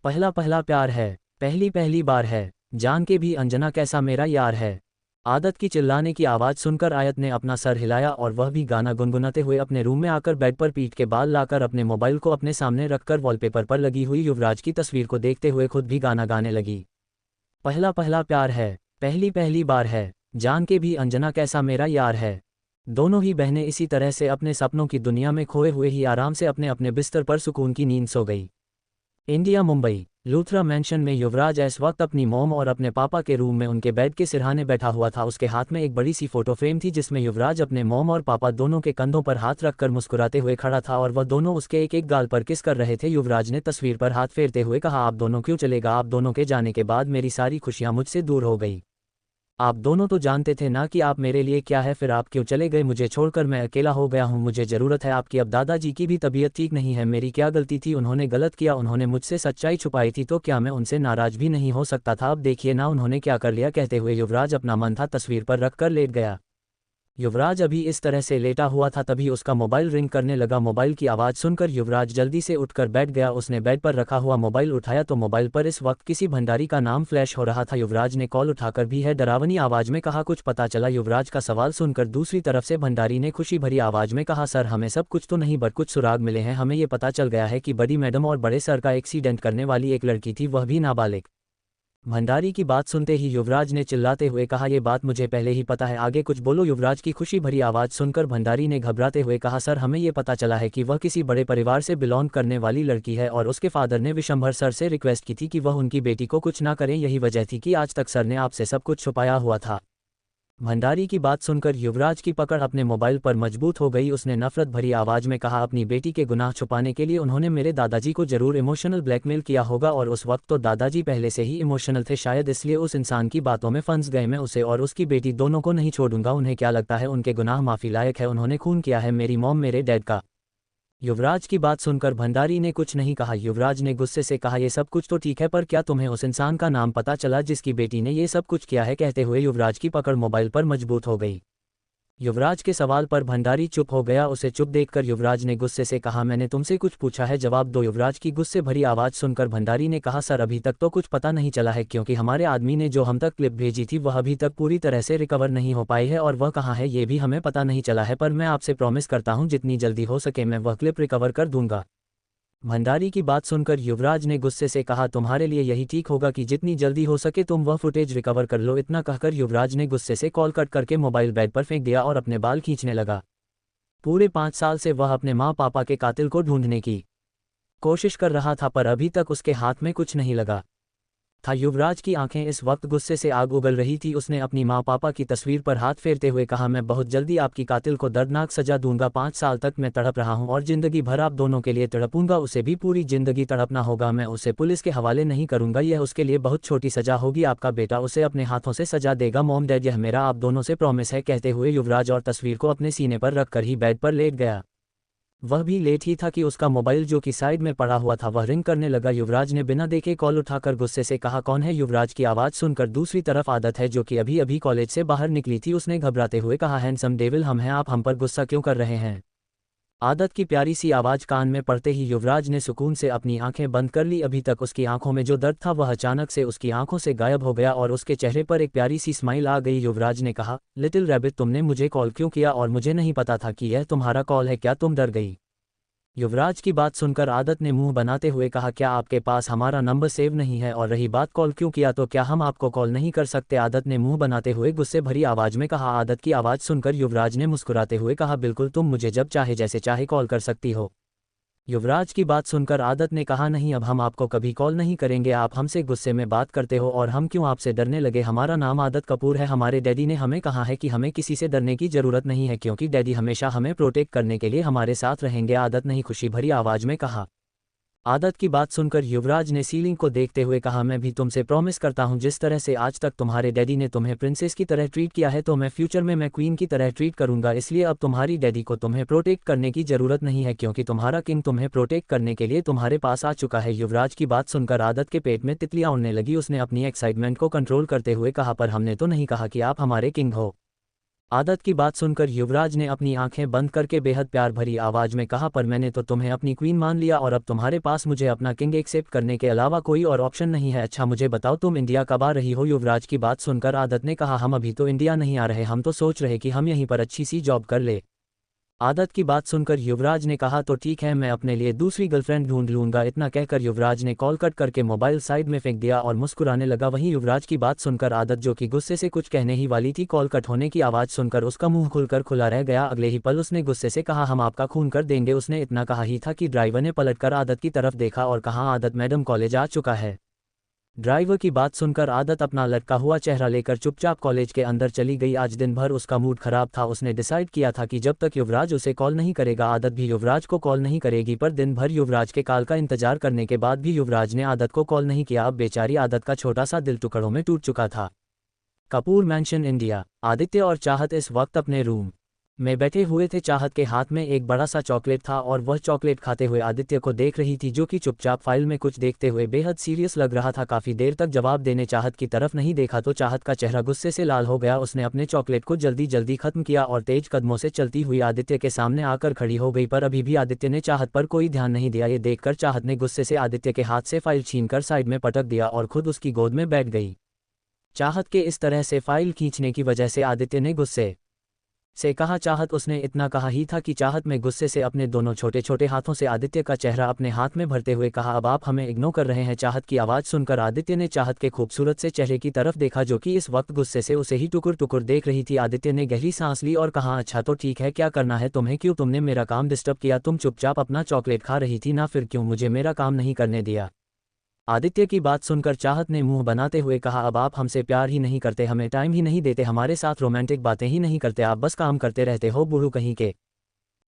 पहला पहला प्यार है, पहली पहली बार है, जान के भी अंजना कैसा मेरा यार है। आदत की चिल्लाने की आवाज़ सुनकर आयत ने अपना सर हिलाया और वह भी गाना गुनगुनाते हुए अपने रूम में आकर बेड पर पीठ के बाल लाकर अपने मोबाइल को अपने सामने रखकर वॉलपेपर पर लगी हुई युवराज की तस्वीर को देखते हुए खुद भी गाना गाने लगी। पहला पहला प्यार है, पहली पहली बार है, जान के भी अंजना कैसा मेरा यार है। दोनों ही बहनें इसी तरह से अपने सपनों की दुनिया में खोए हुए ही आराम से अपने अपने बिस्तर पर सुकून की नींद सो गई। इंडिया मुंबई लूथरा मैंशन में युवराज इस वक्त अपनी मॉम और अपने पापा के रूम में उनके बेड के सिरहाने बैठा हुआ था। उसके हाथ में एक बड़ी सी फोटो फ्रेम थी जिसमें युवराज अपने मॉम और पापा दोनों के कंधों पर हाथ रखकर मुस्कुराते हुए खड़ा था और वह दोनों उसके एक एक गाल पर किस कर रहे थे। युवराज ने तस्वीर पर हाथ फेरते हुए कहा, आप दोनों क्यों चलेगा? आप दोनों के जाने के बाद मेरी सारी खुशियां मुझसे दूर हो गई। आप दोनों तो जानते थे ना कि आप मेरे लिए क्या है, फिर आप क्यों चले गए मुझे छोड़कर? मैं अकेला हो गया हूँ, मुझे ज़रूरत है आपकी। अब दादाजी की भी तबीयत ठीक नहीं है, मेरी क्या गलती थी? उन्होंने गलत किया, उन्होंने मुझसे सच्चाई छुपाई थी, तो क्या मैं उनसे नाराज़ भी नहीं हो सकता था? अब देखिए ना उन्होंने क्या कर लिया। कहते हुए युवराज अपना मन था तस्वीर पर रखकर लेट गया। युवराज अभी इस तरह से लेटा हुआ था तभी उसका मोबाइल रिंग करने लगा। मोबाइल की आवाज़ सुनकर युवराज जल्दी से उठकर बैठ गया। उसने बेड पर रखा हुआ मोबाइल उठाया तो मोबाइल पर इस वक्त किसी भंडारी का नाम फ्लैश हो रहा था। युवराज ने कॉल उठाकर भी है डरावनी आवाज़ में कहा, कुछ पता चला? युवराज का सवाल सुनकर दूसरी तरफ से भंडारी ने खुशी भरी आवाज़ में कहा, सर हमें सब कुछ तो नहीं बट कुछ सुराग मिले हैं। हमें ये पता चल गया है कि बड़ी मैडम और बड़े सर का एक्सीडेंट करने वाली एक लड़की थी, वह भी नाबालिग। भंडारी की बात सुनते ही युवराज ने चिल्लाते हुए कहा, यह बात मुझे पहले ही पता है, आगे कुछ बोलो। युवराज की खुशी भरी आवाज़ सुनकर भंडारी ने घबराते हुए कहा, सर हमें यह पता चला है कि वह किसी बड़े परिवार से बिलोंग करने वाली लड़की है और उसके फादर ने विशंभर सर से रिक्वेस्ट की थी कि वह उनकी बेटी को कुछ ना करें। यही वजह थी कि आज तक सर ने आपसे सब कुछ छुपाया हुआ था। भंडारी की बात सुनकर युवराज की पकड़ अपने मोबाइल पर मजबूत हो गई। उसने नफरत भरी आवाज़ में कहा, अपनी बेटी के गुनाह छुपाने के लिए उन्होंने मेरे दादाजी को जरूर इमोशनल ब्लैकमेल किया होगा और उस वक्त तो दादाजी पहले से ही इमोशनल थे, शायद इसलिए उस इंसान की बातों में फंस गए। मैं उसे और उसकी बेटी दोनों को नहीं छोड़ूंगा। उन्हें क्या लगता है उनके गुनाह माफ़ी लायक है? उन्होंने खून किया है मेरी मॉम, मेरे डैड का। युवराज की बात सुनकर भंडारी ने कुछ नहीं कहा। युवराज ने गुस्से से कहा, ये सब कुछ तो ठीक है पर क्या तुम्हें उस इंसान का नाम पता चला जिसकी बेटी ने ये सब कुछ किया है? कहते हुए युवराज की पकड़ मोबाइल पर मजबूत हो गई। युवराज के सवाल पर भंडारी चुप हो गया। उसे चुप देखकर युवराज ने गुस्से से कहा, मैंने तुमसे कुछ पूछा है, जवाब दो। युवराज की गुस्से भरी आवाज़ सुनकर भंडारी ने कहा, सर अभी तक तो कुछ पता नहीं चला है क्योंकि हमारे आदमी ने जो हम तक क्लिप भेजी थी वह अभी तक पूरी तरह से रिकवर नहीं हो पाई है और वह कहाँ है ये भी हमें पता नहीं चला है, पर मैं आपसे प्रॉमिस करता हूँ जितनी जल्दी हो सके मैं वह क्लिप रिकवर कर दूंगा। भंडारी की बात सुनकर युवराज ने गुस्से से कहा, तुम्हारे लिए यही ठीक होगा कि जितनी जल्दी हो सके तुम वह फुटेज रिकवर कर लो। इतना कहकर युवराज ने गुस्से से कॉल कट करके मोबाइल बेड पर फेंक दिया और अपने बाल खींचने लगा। पूरे 5 साल से वह अपने माँ पापा के कातिल को ढूंढने की कोशिश कर रहा था पर अभी तक उसके हाथ में कुछ नहीं लगा था। युवराज की आंखें इस वक्त गुस्से से आग उगल रही थी। उसने अपनी माँ पापा की तस्वीर पर हाथ फेरते हुए कहा, मैं बहुत जल्दी आपकी कातिल को दर्दनाक सजा दूंगा। 5 साल तक मैं तड़प रहा हूँ और जिंदगी भर आप दोनों के लिए तड़पूंगा, उसे भी पूरी जिंदगी तड़पना होगा। मैं उसे पुलिस के हवाले नहीं करूंगा, यह उसके लिए बहुत छोटी सजा होगी। आपका बेटा उसे अपने हाथों से सजा देगा। मॉम डैड यह मेरा आप दोनों से प्रॉमिस है। कहते हुए युवराज और तस्वीर को अपने सीने पर रखकर ही बेड पर लेट गया। वह भी लेट ही था कि उसका मोबाइल जो कि साइड में पड़ा हुआ था वह रिंग करने लगा। युवराज ने बिना देखे कॉल उठाकर गुस्से से कहा, कौन है? युवराज की आवाज़ सुनकर दूसरी तरफ आदत है जो कि अभी अभी कॉलेज से बाहर निकली थी, उसने घबराते हुए कहा, हैंडसम डेविल हम हैं, आप हम पर गुस्सा क्यों कर रहे हैं? आदत की प्यारी सी आवाज़ कान में पड़ते ही युवराज ने सुकून से अपनी आंखें बंद कर ली। अभी तक उसकी आंखों में जो दर्द था वह अचानक से उसकी आंखों से गायब हो गया और उसके चेहरे पर एक प्यारी सी स्माइल आ गई। युवराज ने कहा, लिटिल रैबिट तुमने मुझे कॉल क्यों किया और मुझे नहीं पता था कि यह तुम्हारा कॉल है, क्या तुम डर गई? युवराज की बात सुनकर आदत ने मुंह बनाते हुए कहा, क्या आपके पास हमारा नंबर सेव नहीं है? और रही बात कॉल क्यों किया तो क्या हम आपको कॉल नहीं कर सकते? आदत ने मुंह बनाते हुए गुस्से भरी आवाज़ में कहा। आदत की आवाज़ सुनकर युवराज ने मुस्कुराते हुए कहा, बिल्कुल तुम मुझे जब चाहे जैसे चाहे कॉल कर सकती हो। युवराज की बात सुनकर आदत ने कहा, नहीं अब हम आपको कभी कॉल नहीं करेंगे, आप हमसे गुस्से में बात करते हो और हम क्यों आपसे डरने लगे? हमारा नाम आदत कपूर है, हमारे डैडी ने हमें कहा है कि हमें किसी से डरने की ज़रूरत नहीं है क्योंकि डैडी हमेशा हमें प्रोटेक्ट करने के लिए हमारे साथ रहेंगे। आदत ने खुशी भरी आवाज़ में कहा। आदत की बात सुनकर युवराज ने सीलिंग को देखते हुए कहा, मैं भी तुमसे प्रॉमिस करता हूँ जिस तरह से आज तक तुम्हारे डैडी ने तुम्हें प्रिंसेस की तरह ट्रीट किया है तो मैं फ्यूचर में मैं क्वीन की तरह ट्रीट करूंगा। इसलिए अब तुम्हारी डैडी को तुम्हें प्रोटेक्ट करने की जरूरत नहीं है क्योंकि तुम्हारा किंग तुम्हें प्रोटेक्ट करने के लिए तुम्हारे पास आ चुका है। युवराज की बात सुनकर आदत के पेट में तितलियां उड़ने लगी। उसने अपनी एक्साइटमेंट को कंट्रोल करते हुए कहा, पर हमने तो नहीं कहा कि आप हमारे किंग हो। आदत की बात सुनकर युवराज ने अपनी आंखें बंद करके बेहद प्यार भरी आवाज में कहा, पर मैंने तो तुम्हें अपनी क्वीन मान लिया और अब तुम्हारे पास मुझे अपना किंग एक्सेप्ट करने के अलावा कोई और ऑप्शन नहीं है। अच्छा मुझे बताओ तुम इंडिया कब आ रही हो? युवराज की बात सुनकर आदत ने कहा, हम अभी तो इंडिया नहीं आ रहे, हम तो सोच रहे कि हम यहीं पर अच्छी सी जॉब कर ले। आदत की बात सुनकर युवराज ने कहा, तो ठीक है, मैं अपने लिए दूसरी गर्लफ्रेंड ढूंढ लूंगा। इतना कहकर युवराज ने कॉल कट करके मोबाइल साइड में फेंक दिया और मुस्कुराने लगा। वहीं युवराज की बात सुनकर आदत, जो कि गुस्से से कुछ कहने ही वाली थी, कॉल कट होने की आवाज सुनकर उसका मुंह खुलकर खुला रह गया। अगले ही पल उसने गुस्से से कहा, हम आपका खून कर देंगे। उसने इतना कहा ही था कि ड्राइवर ने पलटकर आदत की तरफ देखा और कहा, आदत मैडम कॉलेज आ चुका है। ड्राइवर की बात सुनकर आदत अपना लटका हुआ चेहरा लेकर चुपचाप कॉलेज के अंदर चली गई। आज दिन भर उसका मूड खराब था। उसने डिसाइड किया था कि जब तक युवराज उसे कॉल नहीं करेगा आदत भी युवराज को कॉल नहीं करेगी, पर दिन भर युवराज के कॉल का इंतजार करने के बाद भी युवराज ने आदत को कॉल नहीं किया। अब बेचारी आदत का छोटा सा दिल टुकड़ों में टूट चुका था। Kapoor mention India. आदित्य और चाहत इस वक्त अपने रूम में बैठे हुए थे। चाहत के हाथ में एक बड़ा सा चॉकलेट था और वह चॉकलेट खाते हुए आदित्य को देख रही थी, जो कि चुपचाप फाइल में कुछ देखते हुए बेहद सीरियस लग रहा था। काफी देर तक जवाब देने चाहत की तरफ नहीं देखा तो चाहत का चेहरा गुस्से से लाल हो गया। उसने अपने चॉकलेट को जल्दी जल्दी खत्म किया और तेज कदमों से चलती हुई आदित्य के सामने आकर खड़ी हो गई, पर अभी भी आदित्य ने चाहत पर कोई ध्यान नहीं दिया। ये देखकर चाहत ने गुस्से से आदित्य के हाथ से फाइल छीनकर साइड में पटक दिया और खुद उसकी गोद में बैठ गई। चाहत के इस तरह से फाइल खींचने की वजह से आदित्य ने गुस्से से कहा, चाहत। उसने इतना कहा ही था कि चाहत में गुस्से से अपने दोनों छोटे छोटे हाथों से आदित्य का चेहरा अपने हाथ में भरते हुए कहा, अब आप हमें इग्नोर कर रहे हैं? चाहत की आवाज़ सुनकर आदित्य ने चाहत के खूबसूरत से चेहरे की तरफ देखा, जो कि इस वक्त गुस्से से उसे ही टुकुर टुकुर देख रही थी। आदित्य ने गहरी सांस ली और कहा, अच्छा तो ठीक है, क्या करना है तुम्हें? क्यों तुमने मेरा काम डिस्टर्ब किया? तुम चुपचाप अपना चॉकलेट खा रही थी ना, फिर क्यों मुझे मेरा काम नहीं करने दिया? आदित्य की बात सुनकर चाहत ने मुंह बनाते हुए कहा, अब आप हमसे प्यार ही नहीं करते, हमें टाइम ही नहीं देते, हमारे साथ रोमांटिक बातें ही नहीं करते, आप बस काम करते रहते हो, बूढ़ू कहीं के।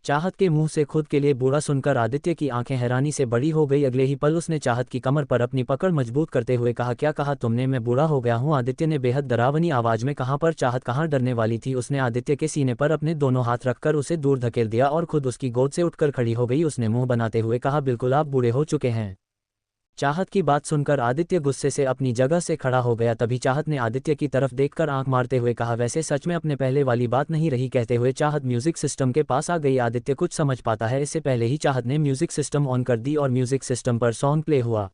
चाहत के मुंह से खुद के लिए बूढ़ा सुनकर आदित्य की आंखें हैरानी से बड़ी हो गई। अगले ही पल उसने चाहत की कमर पर अपनी पकड़ मजबूत करते हुए कहा, क्या कहा तुमने? मैं बूढ़ा हो गया हूं? आदित्य ने बेहद डरावनी आवाज में कहा, पर चाहत कहाँ डरने वाली थी। उसने आदित्य के सीने पर अपने दोनों हाथ रखकर उसे दूर धकेल दिया और खुद उसकी गोद से उठकर खड़ी हो गई। उसने मुंह बनाते हुए कहा, बिल्कुल आप बूढ़े हो चुके हैं। चाहत की बात सुनकर आदित्य गुस्से से अपनी जगह से खड़ा हो गया। तभी चाहत ने आदित्य की तरफ देखकर आंख मारते हुए कहा, वैसे सच में अपने पहले वाली बात नहीं रही। कहते हुए चाहत म्यूजिक सिस्टम के पास आ गई। आदित्य कुछ समझ पाता है इससे पहले ही चाहत ने म्यूजिक सिस्टम ऑन कर दी और म्यूजिक सिस्टम पर सॉन्ग प्ले हुआ।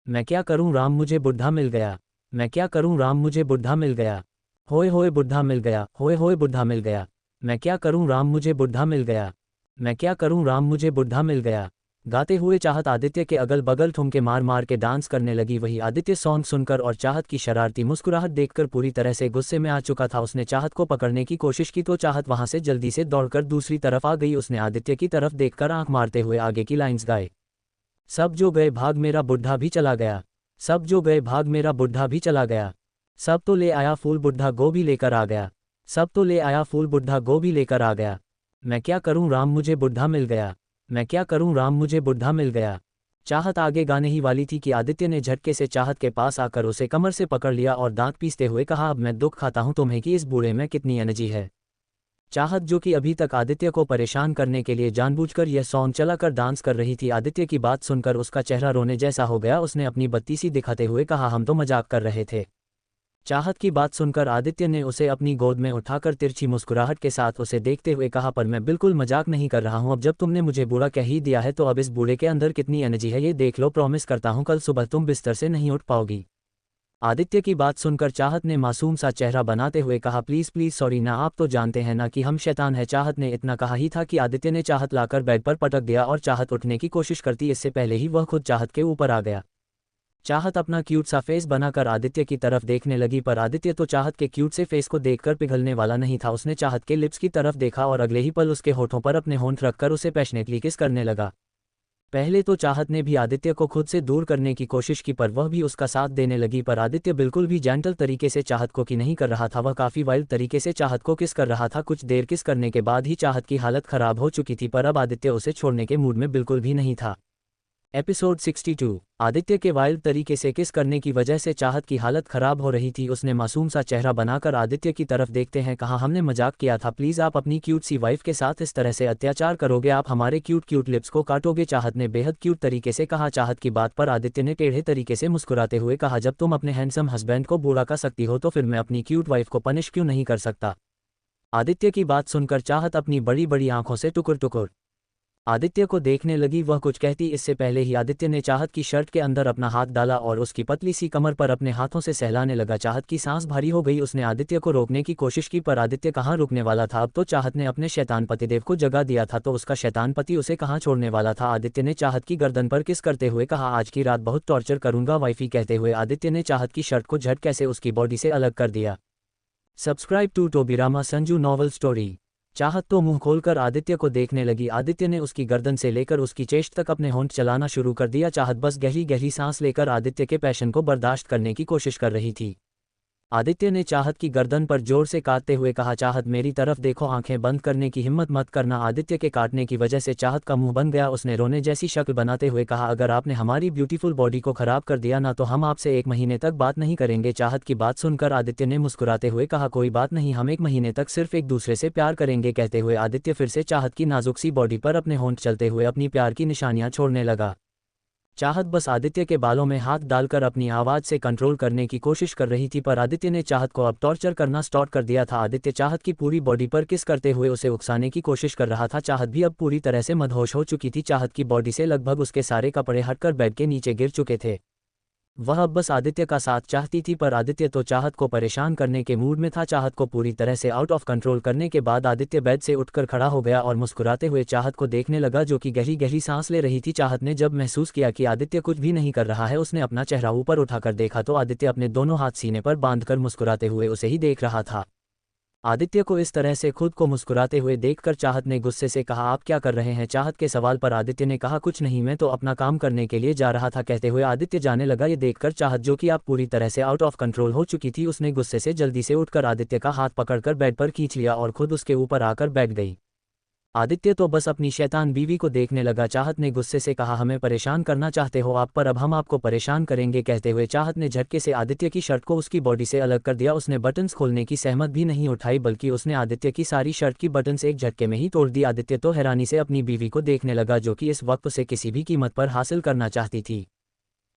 मैं क्या करूं राम, मुझे बुढ़ा मिल गया। मैं क्या करूं राम, मुझे बुढ़ा मिल गया। होए होए बुढ़ा मिल गया, होए होए बुढ़ा मिल गया। मैं क्या करूं राम, मुझे बुढ़ा मिल गया। मैं क्या करूं राम, मुझे बुढ़ा मिल गया। गाते हुए चाहत आदित्य के अगल बगल ठुमके मार मार के डांस करने लगी। वही आदित्य सॉन्ग सुनकर और चाहत की शरारती मुस्कुराहट देखकर पूरी तरह से गुस्से में आ चुका था। उसने चाहत को पकड़ने की कोशिश की तो चाहत वहां से जल्दी से दौड़कर दूसरी तरफ आ गई। उसने आदित्य की तरफ देखकर आंख मारते हुए आगे की लाइंस गाए, सब जो गए भाग मेरा बुढ़ा भी चला गया। सब जो गए भाग मेरा बुढ़ा भी चला गया। सब तो ले आया फूल बुढ़ा गो भी लेकर आ गया। सब तो ले आया फूल बुढ़ा गो भी लेकर आ गया। मैं क्या करूं राम, मुझे बुढ़ा मिल गया। मैं क्या करूं राम, मुझे बुढ़ा मिल गया। चाहत आगे गाने ही वाली थी कि आदित्य ने झटके से चाहत के पास आकर उसे कमर से पकड़ लिया और दांत पीसते हुए कहा, अब मैं दुख खाता हूं तुम्हें कि इस बूढ़े में कितनी एनर्जी है। चाहत, जो कि अभी तक आदित्य को परेशान करने के लिए जानबूझकर यह सॉन्ग चलाकर डांस कर रही थी, आदित्य की बात सुनकर उसका चेहरा रोने जैसा हो गया। उसने अपनी बत्ती सी दिखाते हुए कहा, हम तो मजाक कर रहे थे। चाहत की बात सुनकर आदित्य ने उसे अपनी गोद में उठाकर तिरछी मुस्कुराहट के साथ उसे देखते हुए कहा, पर मैं बिल्कुल मजाक नहीं कर रहा हूं। अब जब तुमने मुझे बूढ़ा कह ही दिया है तो अब इस बूढ़े के अंदर कितनी एनर्जी है ये देख लो। प्रॉमिस करता हूं कल सुबह तुम बिस्तर से नहीं उठ पाओगी। आदित्य की बात सुनकर चाहत ने मासूम सा चेहरा बनाते हुए कहा, प्लीज प्लीज सॉरी ना, आप तो जानते हैं ना कि हम शैतान है। चाहत ने इतना कहा ही था कि आदित्य ने चाहत लाकर बेड पर पटक दिया और चाहत उठने की कोशिश करती इससे पहले ही वह खुद चाहत के ऊपर आ गया। चाहत अपना क्यूट सा फेस बनाकर आदित्य की तरफ देखने लगी, पर आदित्य तो चाहत के क्यूट से फेस को देखकर पिघलने वाला नहीं था। उसने चाहत के लिप्स की तरफ देखा और अगले ही पल उसके होठों पर अपने होंठ रखकर उसे पैशनेटली किस करने लगा। पहले तो चाहत ने भी आदित्य को खुद से दूर करने की कोशिश की, पर वह भी उसका साथ देने लगी, पर आदित्य बिल्कुल भी जेंटल तरीके से चाहत को की नहीं कर रहा था। वह काफ़ी वाइल्ड तरीके से चाहत को किस कर रहा था। कुछ देर किस करने के बाद ही चाहत की हालत खराब हो चुकी थी, पर अब आदित्य उसे छोड़ने के मूड में बिल्कुल भी नहीं था। एपिसोड 62। आदित्य के वाइल्ड तरीके से किस करने की वजह से चाहत की हालत खराब हो रही थी। उसने मासूम सा चेहरा बनाकर आदित्य की तरफ देखते हैं कहा, हमने मजाक किया था, प्लीज़ आप अपनी क्यूट सी वाइफ के साथ इस तरह से अत्याचार करोगे, आप हमारे क्यूट क्यूट लिप्स को काटोगे। चाहत ने बेहद क्यूट तरीके से कहा। चाहत की बात पर आदित्य ने टेढ़े तरीके से मुस्कुराते हुए कहा, जब तुम अपने हैंडसम हस्बैंड को बुरा कर सकती हो तो फिर मैं अपनी क्यूट वाइफ को पनिश क्यों नहीं कर सकता। आदित्य की बात सुनकर चाहत अपनी बड़ी बड़ी आंखों से टुकुर टुकुर आदित्य को देखने लगी। वह कुछ कहती इससे पहले ही आदित्य ने चाहत की शर्ट के अंदर अपना हाथ डाला और उसकी पतली सी कमर पर अपने हाथों से सहलाने लगा। चाहत की सांस भारी हो गई। उसने आदित्य को रोकने की कोशिश की पर आदित्य कहाँ रुकने वाला था। अब तो चाहत ने अपने शैतान पतिदेव को जगा दिया था तो उसका शैतान पति उसे कहाँ छोड़ने वाला था। आदित्य ने चाहत की गर्दन पर किस करते हुए कहा, आज की रात बहुत टॉर्चर करूंगा वाइफी। कहते हुए आदित्य ने चाहत की शर्ट को झटके से उसकी बॉडी से अलग कर दिया। Subscribe to Tobirama Sanju novel story. Chahat तो मुंह खोलकर आदित्य को देखने लगी। आदित्य ने उसकी गर्दन से लेकर उसकी चेस्ट तक अपने होंठ चलाना शुरू कर दिया। चाहत बस गहरी गहरी सांस लेकर आदित्य के पैशन को बर्दाश्त करने की कोशिश कर रही थी। आदित्य ने चाहत की गर्दन पर जोर से काटते हुए कहा, चाहत मेरी तरफ देखो, आंखें बंद करने की हिम्मत मत करना। आदित्य के काटने की वजह से चाहत का मुंह बन गया। उसने रोने जैसी शक्ल बनाते हुए कहा, अगर आपने हमारी ब्यूटीफुल बॉडी को खराब कर दिया ना तो हम आपसे 1 महीने तक बात नहीं करेंगे। चाहत की बात सुनकर आदित्य ने मुस्कुराते हुए कहा, कोई बात नहीं, हम 1 महीने तक सिर्फ एक दूसरे से प्यार करेंगे। कहते हुए आदित्य फिर से चाहत की नाजुक सी बॉडी पर अपने होंठ चलते हुए अपनी प्यार की निशानियां छोड़ने लगा। चाहत बस आदित्य के बालों में हाथ डालकर अपनी आवाज़ से कंट्रोल करने की कोशिश कर रही थी पर आदित्य ने चाहत को अब टॉर्चर करना स्टार्ट कर दिया था। आदित्य चाहत की पूरी बॉडी पर किस करते हुए उसे उकसाने की कोशिश कर रहा था। चाहत भी अब पूरी तरह से मदहोश हो चुकी थी। चाहत की बॉडी से लगभग उसके सारे कपड़े हटकर बेड के नीचे गिर चुके थे। वह अब बस आदित्य का साथ चाहती थी पर आदित्य तो चाहत को परेशान करने के मूड में था। चाहत को पूरी तरह से आउट ऑफ कंट्रोल करने के बाद आदित्य बेड से उठकर खड़ा हो गया और मुस्कुराते हुए चाहत को देखने लगा जो कि गहरी गहरी सांस ले रही थी। चाहत ने जब महसूस किया कि आदित्य कुछ भी नहीं कर रहा है, उसने अपना चेहरा ऊपर उठाकर देखा तो आदित्य अपने दोनों हाथ सीने पर बांधकर मुस्कुराते हुए उसे ही देख रहा था। आदित्य को इस तरह से खुद को मुस्कुराते हुए देखकर चाहत ने गुस्से से कहा, आप क्या कर रहे हैं। चाहत के सवाल पर आदित्य ने कहा, कुछ नहीं, मैं तो अपना काम करने के लिए जा रहा था। कहते हुए आदित्य जाने लगा। ये देखकर चाहत जो कि अब पूरी तरह से आउट ऑफ कंट्रोल हो चुकी थी, उसने गुस्से से जल्दी से उठकर आदित्य का हाथ पकड़कर बेड पर खींच लिया और खुद उसके ऊपर आकर बैठ गई। आदित्य तो बस अपनी शैतान बीवी को देखने लगा। चाहत ने गुस्से से कहा, हमें परेशान करना चाहते हो आप, पर अब हम आपको परेशान करेंगे। कहते हुए चाहत ने झटके से आदित्य की शर्ट को उसकी बॉडी से अलग कर दिया। उसने बटन्स खोलने की सहमत भी नहीं उठाई बल्कि उसने आदित्य की सारी शर्ट की बटन्स एक झटके में ही तोड़ दी। आदित्य तो हैरानी से अपनी बीवी को देखने लगा जो कि इस वक्त उसे किसी भी कीमत पर हासिल करना चाहती थी।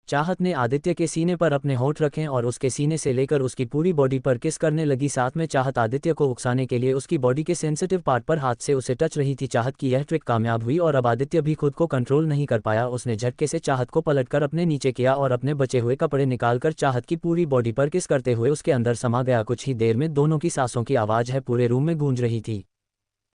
चाहत ने आदित्य के सीने पर अपने होंठ रखे और उसके सीने से लेकर उसकी पूरी बॉडी पर किस करने लगी। साथ में चाहत आदित्य को उकसाने के लिए उसकी बॉडी के सेंसिटिव पार्ट पर हाथ से उसे टच रही थी। चाहत की यह ट्रिक कामयाब हुई और अब आदित्य भी खुद को कंट्रोल नहीं कर पाया। उसने झटके से चाहत को पलटकर अपने नीचे किया और अपने बचे हुए कपड़े निकालकर चाहत की पूरी बॉडी पर किस करते हुए उसके अंदर समा गया। कुछ ही देर में दोनों की सांसों की आवाज़ है पूरे रूम में गूंज रही थी।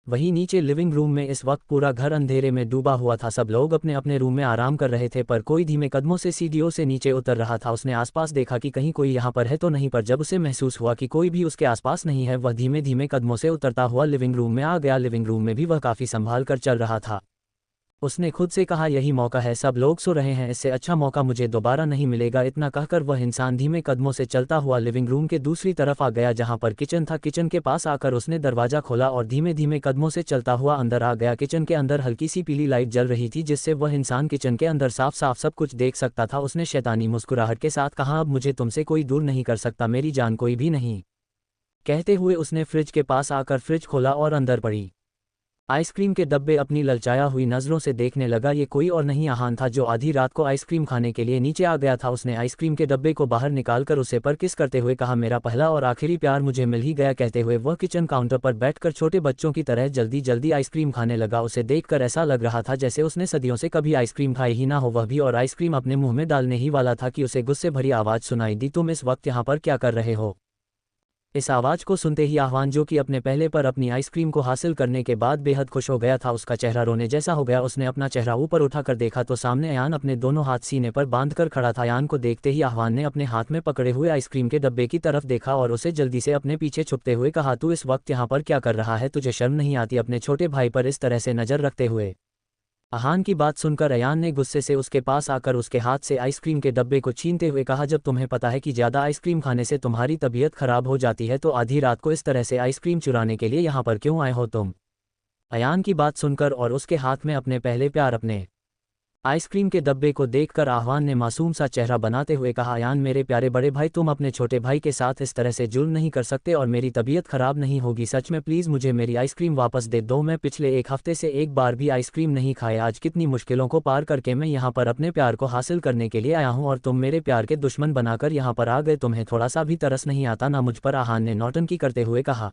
वहीं नीचे लिविंग रूम में इस वक्त पूरा घर अंधेरे में डूबा हुआ था। सब लोग अपने अपने रूम में आराम कर रहे थे पर कोई धीमे कदमों से सीढ़ियों से नीचे उतर रहा था। उसने आसपास देखा कि कहीं कोई यहाँ पर है तो नहीं, पर जब उसे महसूस हुआ कि कोई भी उसके आसपास नहीं है, वह धीमे धीमे कदमों से उतरता हुआ लिविंग रूम में आ गया। लिविंग रूम में भी वह काफ़ी संभाल कर चल रहा था। उसने खुद से कहा, यही मौका है, सब लोग सो रहे हैं, इससे अच्छा मौका मुझे दोबारा नहीं मिलेगा। इतना कहकर वह इंसान धीमे कदमों से चलता हुआ लिविंग रूम के दूसरी तरफ आ गया जहां पर किचन था। किचन के पास आकर उसने दरवाजा खोला और धीमे धीमे कदमों से चलता हुआ अंदर आ गया। किचन के अंदर हल्की सी पीली लाइट जल रही थी जिससे वह इंसान किचन के अंदर साफ साफ सब कुछ देख सकता था। उसने शैतानी मुस्कुराहट के साथ कहा, अब मुझे तुमसे कोई दूर नहीं कर सकता, मेरी जान कोई भी नहीं। कहते हुए उसने फ्रिज के पास आकर फ्रिज खोला और अंदर पड़ी आइसक्रीम के डब्बे अपनी ललचाया हुई नज़रों से देखने लगा। ये कोई और नहीं आहान था जो आधी रात को आइसक्रीम खाने के लिए नीचे आ गया था। उसने आइसक्रीम के डब्बे को बाहर निकालकर उसे पर किस करते हुए कहा, मेरा पहला और आखिरी प्यार मुझे मिल ही गया। कहते हुए वह किचन काउंटर पर बैठकर छोटे बच्चों की तरह जल्दी जल्दी आइसक्रीम खाने लगा। उसे देखकर ऐसा लग रहा था जैसे उसने सदियों से कभी आइसक्रीम खाई ही ना हो। वह भी और आइसक्रीम अपने मुंह में डालने ही वाला था कि उसे गुस्से भरी आवाज़ सुनाई दी, तुम इस वक्त यहाँ पर क्या कर रहे हो। इस आवाज़ को सुनते ही आह्वान जो कि अपने पहले पर अपनी आइसक्रीम को हासिल करने के बाद बेहद खुश हो गया था, उसका चेहरा रोने जैसा हो गया। उसने अपना चेहरा ऊपर उठाकर देखा तो सामने अयान अपने दोनों हाथ सीने पर बांधकर खड़ा था। अयान को देखते ही आह्वान ने अपने हाथ में पकड़े हुए आइसक्रीम के डब्बे की तरफ देखा और उसे जल्दी से अपने पीछे छुपते हुए कहा, तू इस वक्त यहाँ पर क्या कर रहा है, तुझे शर्म नहीं आती अपने छोटे भाई पर इस तरह से नज़र रखते हुए। अहान की बात सुनकर अयान ने गुस्से से उसके पास आकर उसके हाथ से आइसक्रीम के डब्बे को छीनते हुए कहा, जब तुम्हें पता है कि ज़्यादा आइसक्रीम खाने से तुम्हारी तबीयत खराब हो जाती है तो आधी रात को इस तरह से आइसक्रीम चुराने के लिए यहाँ पर क्यों आए हो तुम। अयान की बात सुनकर और उसके हाथ में अपने पहले प्यार अपने आइसक्रीम के डब्बे को देखकर आह्वान ने मासूम सा चेहरा बनाते हुए कहा, अयान मेरे प्यारे बड़े भाई, तुम अपने छोटे भाई के साथ इस तरह से जुल्म नहीं कर सकते और मेरी तबीयत खराब नहीं होगी। सच में प्लीज़ मुझे मेरी आइसक्रीम वापस दे दो। मैं पिछले एक हफ्ते से एक बार भी आइसक्रीम नहीं खाया। आज कितनी मुश्किलों को पार करके मैं यहाँ पर अपने प्यार को हासिल करने के लिए आया हूँ और तुम मेरे प्यार के दुश्मन बनाकर यहाँ पर आ गए। तुम्हें थोड़ा सा भी तरस नहीं आता ना मुझ पर, आह्वान ने नौटंकी करते हुए कहा।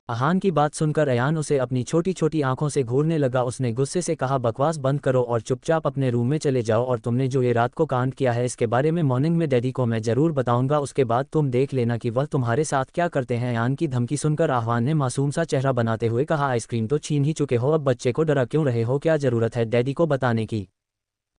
आह्वान की बात सुनकर अयान उसे अपनी छोटी छोटी आंखों से घूरने लगा। उसने गुस्से से कहा, बकवास बंद करो और चुपचाप अपने रूम में चले जाओ, और तुमने जो ये रात को कांड किया है इसके बारे में मॉर्निंग में डैडी को मैं जरूर बताऊंगा। उसके बाद तुम देख लेना कि वह तुम्हारे साथ क्या करते हैं। अयान की धमकी सुनकर आह्वान ने मासूम सा चेहरा बनाते हुए कहा, आइसक्रीम तो छीन ही चुके हो, अब बच्चे को डरा क्यों रहे हो? क्या जरूरत है डैडी को बताने की?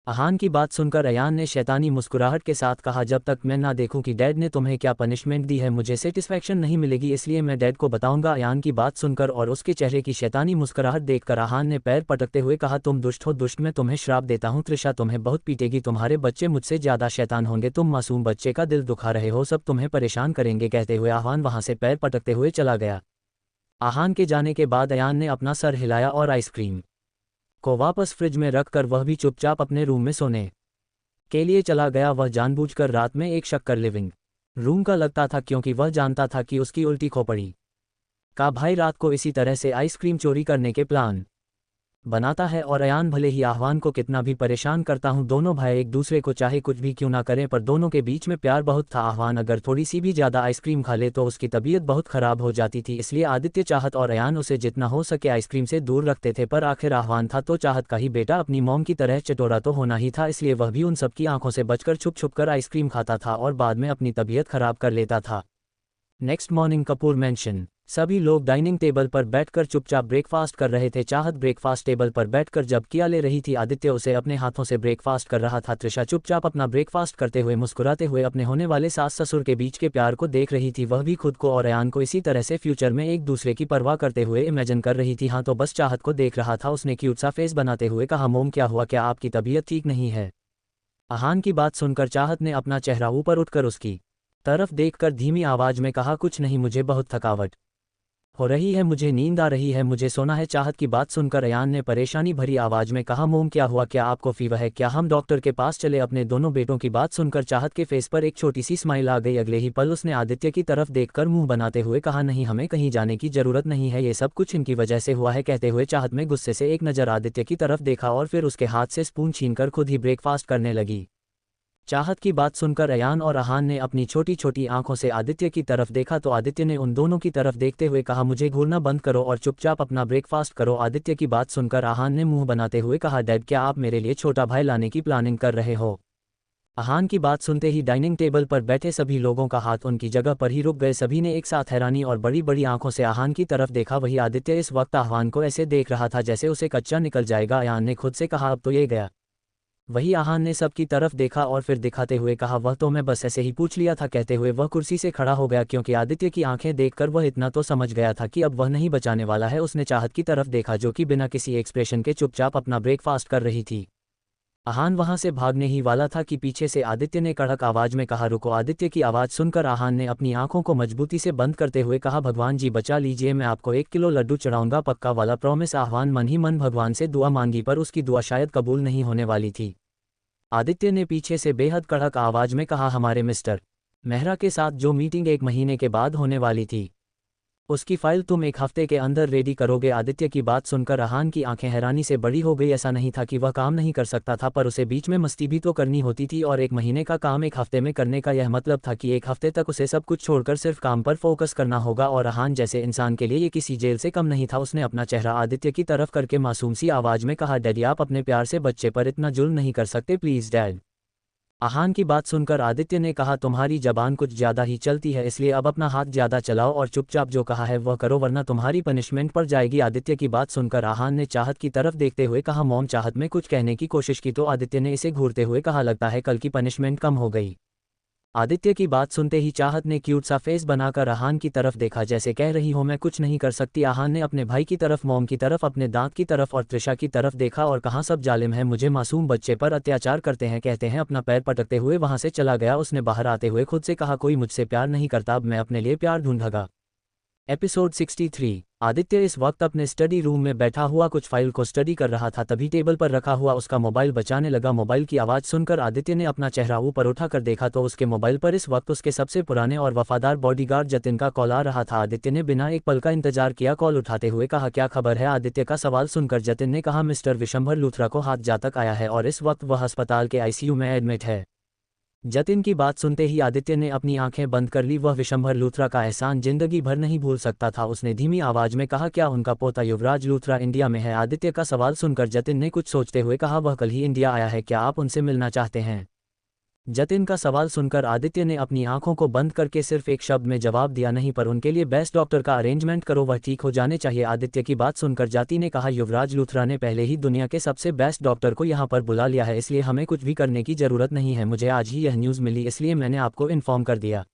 आह्वान की बात सुनकर अयान ने शैतानी मुस्कुराहट के साथ कहा, जब तक मैं ना देखूं कि डैड ने तुम्हें क्या पनिशमेंट दी है मुझे सेटिस्फैक्शन नहीं मिलेगी, इसलिए मैं डैड को बताऊंगा। अयान की बात सुनकर और उसके चेहरे की शैतानी मुस्कुराहट देखकर आह्वान ने पैर पटकते हुए कहा, तुम दुष्ट हो दुष्ट, मैं तुम्हें श्राप देता हूं। त्रिशा तुम्हें बहुत पीटेगी, तुम्हारे बच्चे मुझसे ज्यादा शैतान होंगे, तुम मासूम बच्चे का दिल दुखा रहे हो, सब तुम्हें परेशान करेंगे। कहते हुए आह्वान वहां से पैर पटकते हुए चला गया। आह्वान के जाने के बाद अयान ने अपना सर हिलाया और आइसक्रीम को वापस फ्रिज में रखकर वह भी चुपचाप अपने रूम में सोने के लिए चला गया। वह जानबूझकर रात में एक शक्कर लिविंग रूम का लगता था, क्योंकि वह जानता था कि उसकी उल्टी खोपड़ी का भाई रात को इसी तरह से आइसक्रीम चोरी करने के प्लान बनाता है। और अयान भले ही आह्वान को कितना भी परेशान करता हूं, दोनों भाई एक दूसरे को चाहे कुछ भी क्यों ना करें, पर दोनों के बीच में प्यार बहुत था। आह्वान अगर थोड़ी सी भी ज़्यादा आइसक्रीम खा ले तो उसकी तबीयत बहुत ख़राब हो जाती थी, इसलिए आदित्य, चाहत और अयान उसे जितना हो सके आइसक्रीम से दूर रखते थे। पर आखिर आह्वान था तो चाहत का ही बेटा, अपनी मॉम की तरह चटोरा तो होना ही था, इसलिए वह भी उन सबकी आंखों से बचकर छुप छुप कर आइसक्रीम खाता था और बाद में अपनी तबीयत खराब कर लेता था। Next morning Kapoor mention. सभी लोग डाइनिंग टेबल पर बैठकर चुपचाप ब्रेकफास्ट कर रहे थे। चाहत ब्रेकफास्ट टेबल पर बैठकर जब किया ले रही थी, आदित्य उसे अपने हाथों से ब्रेकफास्ट कर रहा था। त्रिशा चुपचाप अपना ब्रेकफास्ट करते हुए मुस्कुराते हुए अपने होने वाले सास ससुर के बीच के प्यार को देख रही थी। वह भी खुद को और अयान को इसी तरह से फ्यूचर में एक दूसरे की परवाह करते हुए इमेजिन कर रही थी। हाँ तो बस चाहत को देख रहा था। उसने क्यूट सा फेस बनाते हुए कहा, मोम क्या हुआ, क्या आपकी तबीयत ठीक नहीं है? आह्वान की बात सुनकर चाहत ने अपना चेहरा ऊपर उठकर उसकी तरफ देखकर धीमी आवाज में कहा, कुछ नहीं, मुझे बहुत थकावट हो रही है, मुझे नींद आ रही है, मुझे सोना है। चाहत की बात सुनकर अयान ने परेशानी भरी आवाज में कहा, मोम क्या हुआ, क्या आपको फीवर है? क्या हम डॉक्टर के पास चले? अपने दोनों बेटों की बात सुनकर चाहत के फेस पर एक छोटी सी स्माइल आ गई। अगले ही पल उसने आदित्य की तरफ देखकर मुंह बनाते हुए कहा, नहीं, हमें कहीं जाने की जरूरत नहीं है, ये सब कुछ इनकी वजह से हुआ है। कहते हुए चाहत में गुस्से से एक नज़र आदित्य की तरफ देखा और फिर उसके हाथ से स्पून छीनकर खुद ही ब्रेकफास्ट करने लगी। चाहत की बात सुनकर अयान और आह्वान ने अपनी छोटी छोटी आंखों से आदित्य की तरफ देखा तो आदित्य ने उन दोनों की तरफ देखते हुए कहा, मुझे घूरना बंद करो और चुपचाप अपना ब्रेकफास्ट करो। आदित्य की बात सुनकर आह्वान ने मुंह बनाते हुए कहा, डैड, क्या आप मेरे लिए छोटा भाई लाने की प्लानिंग कर रहे हो? आह्वान की बात सुनते ही डाइनिंग टेबल पर बैठे सभी लोगों का हाथ उनकी जगह पर ही रुक गए। सभी ने एक साथ हैरानी और बड़ी बड़ी आंखों से आह्वान की तरफ देखा। वही आदित्य इस वक्त आह्वान को ऐसे देख रहा था जैसे उसे कच्चा निकल जाएगा। अयान ने खुद से कहा, अब तो ये गया। वही आह्वान ने सबकी तरफ देखा और फिर दिखाते हुए कहा, वह तो मैं बस ऐसे ही पूछ लिया था। कहते हुए वह कुर्सी से खड़ा हो गया, क्योंकि आदित्य की आंखें देखकर वह इतना तो समझ गया था कि अब वह नहीं बचाने वाला है। उसने चाहत की तरफ देखा जो कि बिना किसी एक्सप्रेशन के चुपचाप अपना ब्रेकफास्ट कर रही थी। आह्वान वहां से भागने ही वाला था कि पीछे से आदित्य ने कड़क आवाज में कहा, रुको। आदित्य की आवाज सुनकर आह्वान ने अपनी आंखों को मजबूती से बंद करते हुए कहा, भगवान जी बचा लीजिए, मैं आपको 1 किलो लड्डू चढ़ाऊंगा, पक्का वाला प्रॉमिस। आह्वान मन ही मन भगवान से दुआ मांगी, पर उसकी दुआ शायद कबूल नहीं होने वाली थी। आदित्य ने पीछे से बेहद कड़क आवाज में कहा, हमारे मिस्टर मेहरा के साथ जो मीटिंग 1 महीने के बाद होने वाली थी, उसकी फाइल तुम 1 हफ्ते के अंदर रेडी करोगे? आदित्य की बात सुनकर आह्वान की आंखें हैरानी से बड़ी हो गई। ऐसा नहीं था कि वह काम नहीं कर सकता था, पर उसे बीच में मस्ती भी तो करनी होती थी, और 1 महीने का काम 1 हफ्ते में करने का यह मतलब था कि 1 हफ्ते तक उसे सब कुछ छोड़कर सिर्फ काम पर फोकस करना होगा। और आह्वान जैसे इंसान के लिए ये किसी जेल से कम नहीं था। उसने अपना चेहरा आदित्य की तरफ करके मासूम सी आवाज में कहा, डैडी, आप अपने प्यार से बच्चे पर इतना जुल्म नहीं कर सकते, प्लीज डैड। आह्वान की बात सुनकर आदित्य ने कहा, तुम्हारी जबान कुछ ज्यादा ही चलती है, इसलिए अब अपना हाथ ज्यादा चलाओ और चुपचाप जो कहा है वह करो, वरना तुम्हारी पनिशमेंट पड़ जाएगी। आदित्य की बात सुनकर आह्वान ने चाहत की तरफ देखते हुए कहा, मॉम। चाहत में कुछ कहने की कोशिश की तो आदित्य ने इसे घूरते हुए कहा, लगता है कल की पनिशमेंट कम हो गई। आदित्य की बात सुनते ही चाहत ने क्यूट सा फेस बनाकर आह्वान की तरफ देखा, जैसे कह रही हो मैं कुछ नहीं कर सकती। आह्वान ने अपने भाई की तरफ, मॉम की तरफ, अपने दांत की तरफ और त्रिशा की तरफ देखा और कहा, सब जालिम है, मुझे मासूम बच्चे पर अत्याचार करते हैं। कहते हैं अपना पैर पटकते हुए वहां से चला गया। उसने बाहर आते हुए खुद से कहा, कोई मुझसे प्यार नहीं करता, अब मैं अपने लिए प्यार ढूंढूंगा। एपिसोड 63। आदित्य इस वक्त अपने स्टडी रूम में बैठा हुआ कुछ फाइल को स्टडी कर रहा था, तभी टेबल पर रखा हुआ उसका मोबाइल बजाने लगा। मोबाइल की आवाज़ सुनकर आदित्य ने अपना चेहरा ऊपर उठाकर देखा तो उसके मोबाइल पर इस वक्त उसके सबसे पुराने और वफादार बॉडीगार्ड जतिन का कॉल आ रहा था। आदित्य ने बिना एक पल का इंतजार किया कॉल उठाते हुए कहा, क्या खबर है? आदित्य का सवाल सुनकर जतिन ने कहा, मिस्टर विशंभर लूथरा को हाथ जातक आया है और इस वक्त वह अस्पताल के आईसीयू में एडमिट है। जतिन की बात सुनते ही आदित्य ने अपनी आंखें बंद कर ली। वह विशंभर लूथरा का एहसान जिंदगी भर नहीं भूल सकता था। उसने धीमी आवाज में कहा, क्या उनका पोता युवराज लूथरा इंडिया में है? आदित्य का सवाल सुनकर जतिन ने कुछ सोचते हुए कहा, वह कल ही इंडिया आया है, क्या आप उनसे मिलना चाहते हैं? जतिन का सवाल सुनकर आदित्य ने अपनी आंखों को बंद करके सिर्फ एक शब्द में जवाब दिया, नहीं, पर उनके लिए बेस्ट डॉक्टर का अरेंजमेंट करो, वह ठीक हो जाने चाहिए। आदित्य की बात सुनकर जाति ने कहा, युवराज लूथरा ने पहले ही दुनिया के सबसे बेस्ट डॉक्टर को यहाँ पर बुला लिया है, इसलिए हमें कुछ भी करने की जरूरत नहीं है। मुझे आज ही यह न्यूज़ मिली, इसलिए मैंने आपको इन्फॉर्म कर दिया।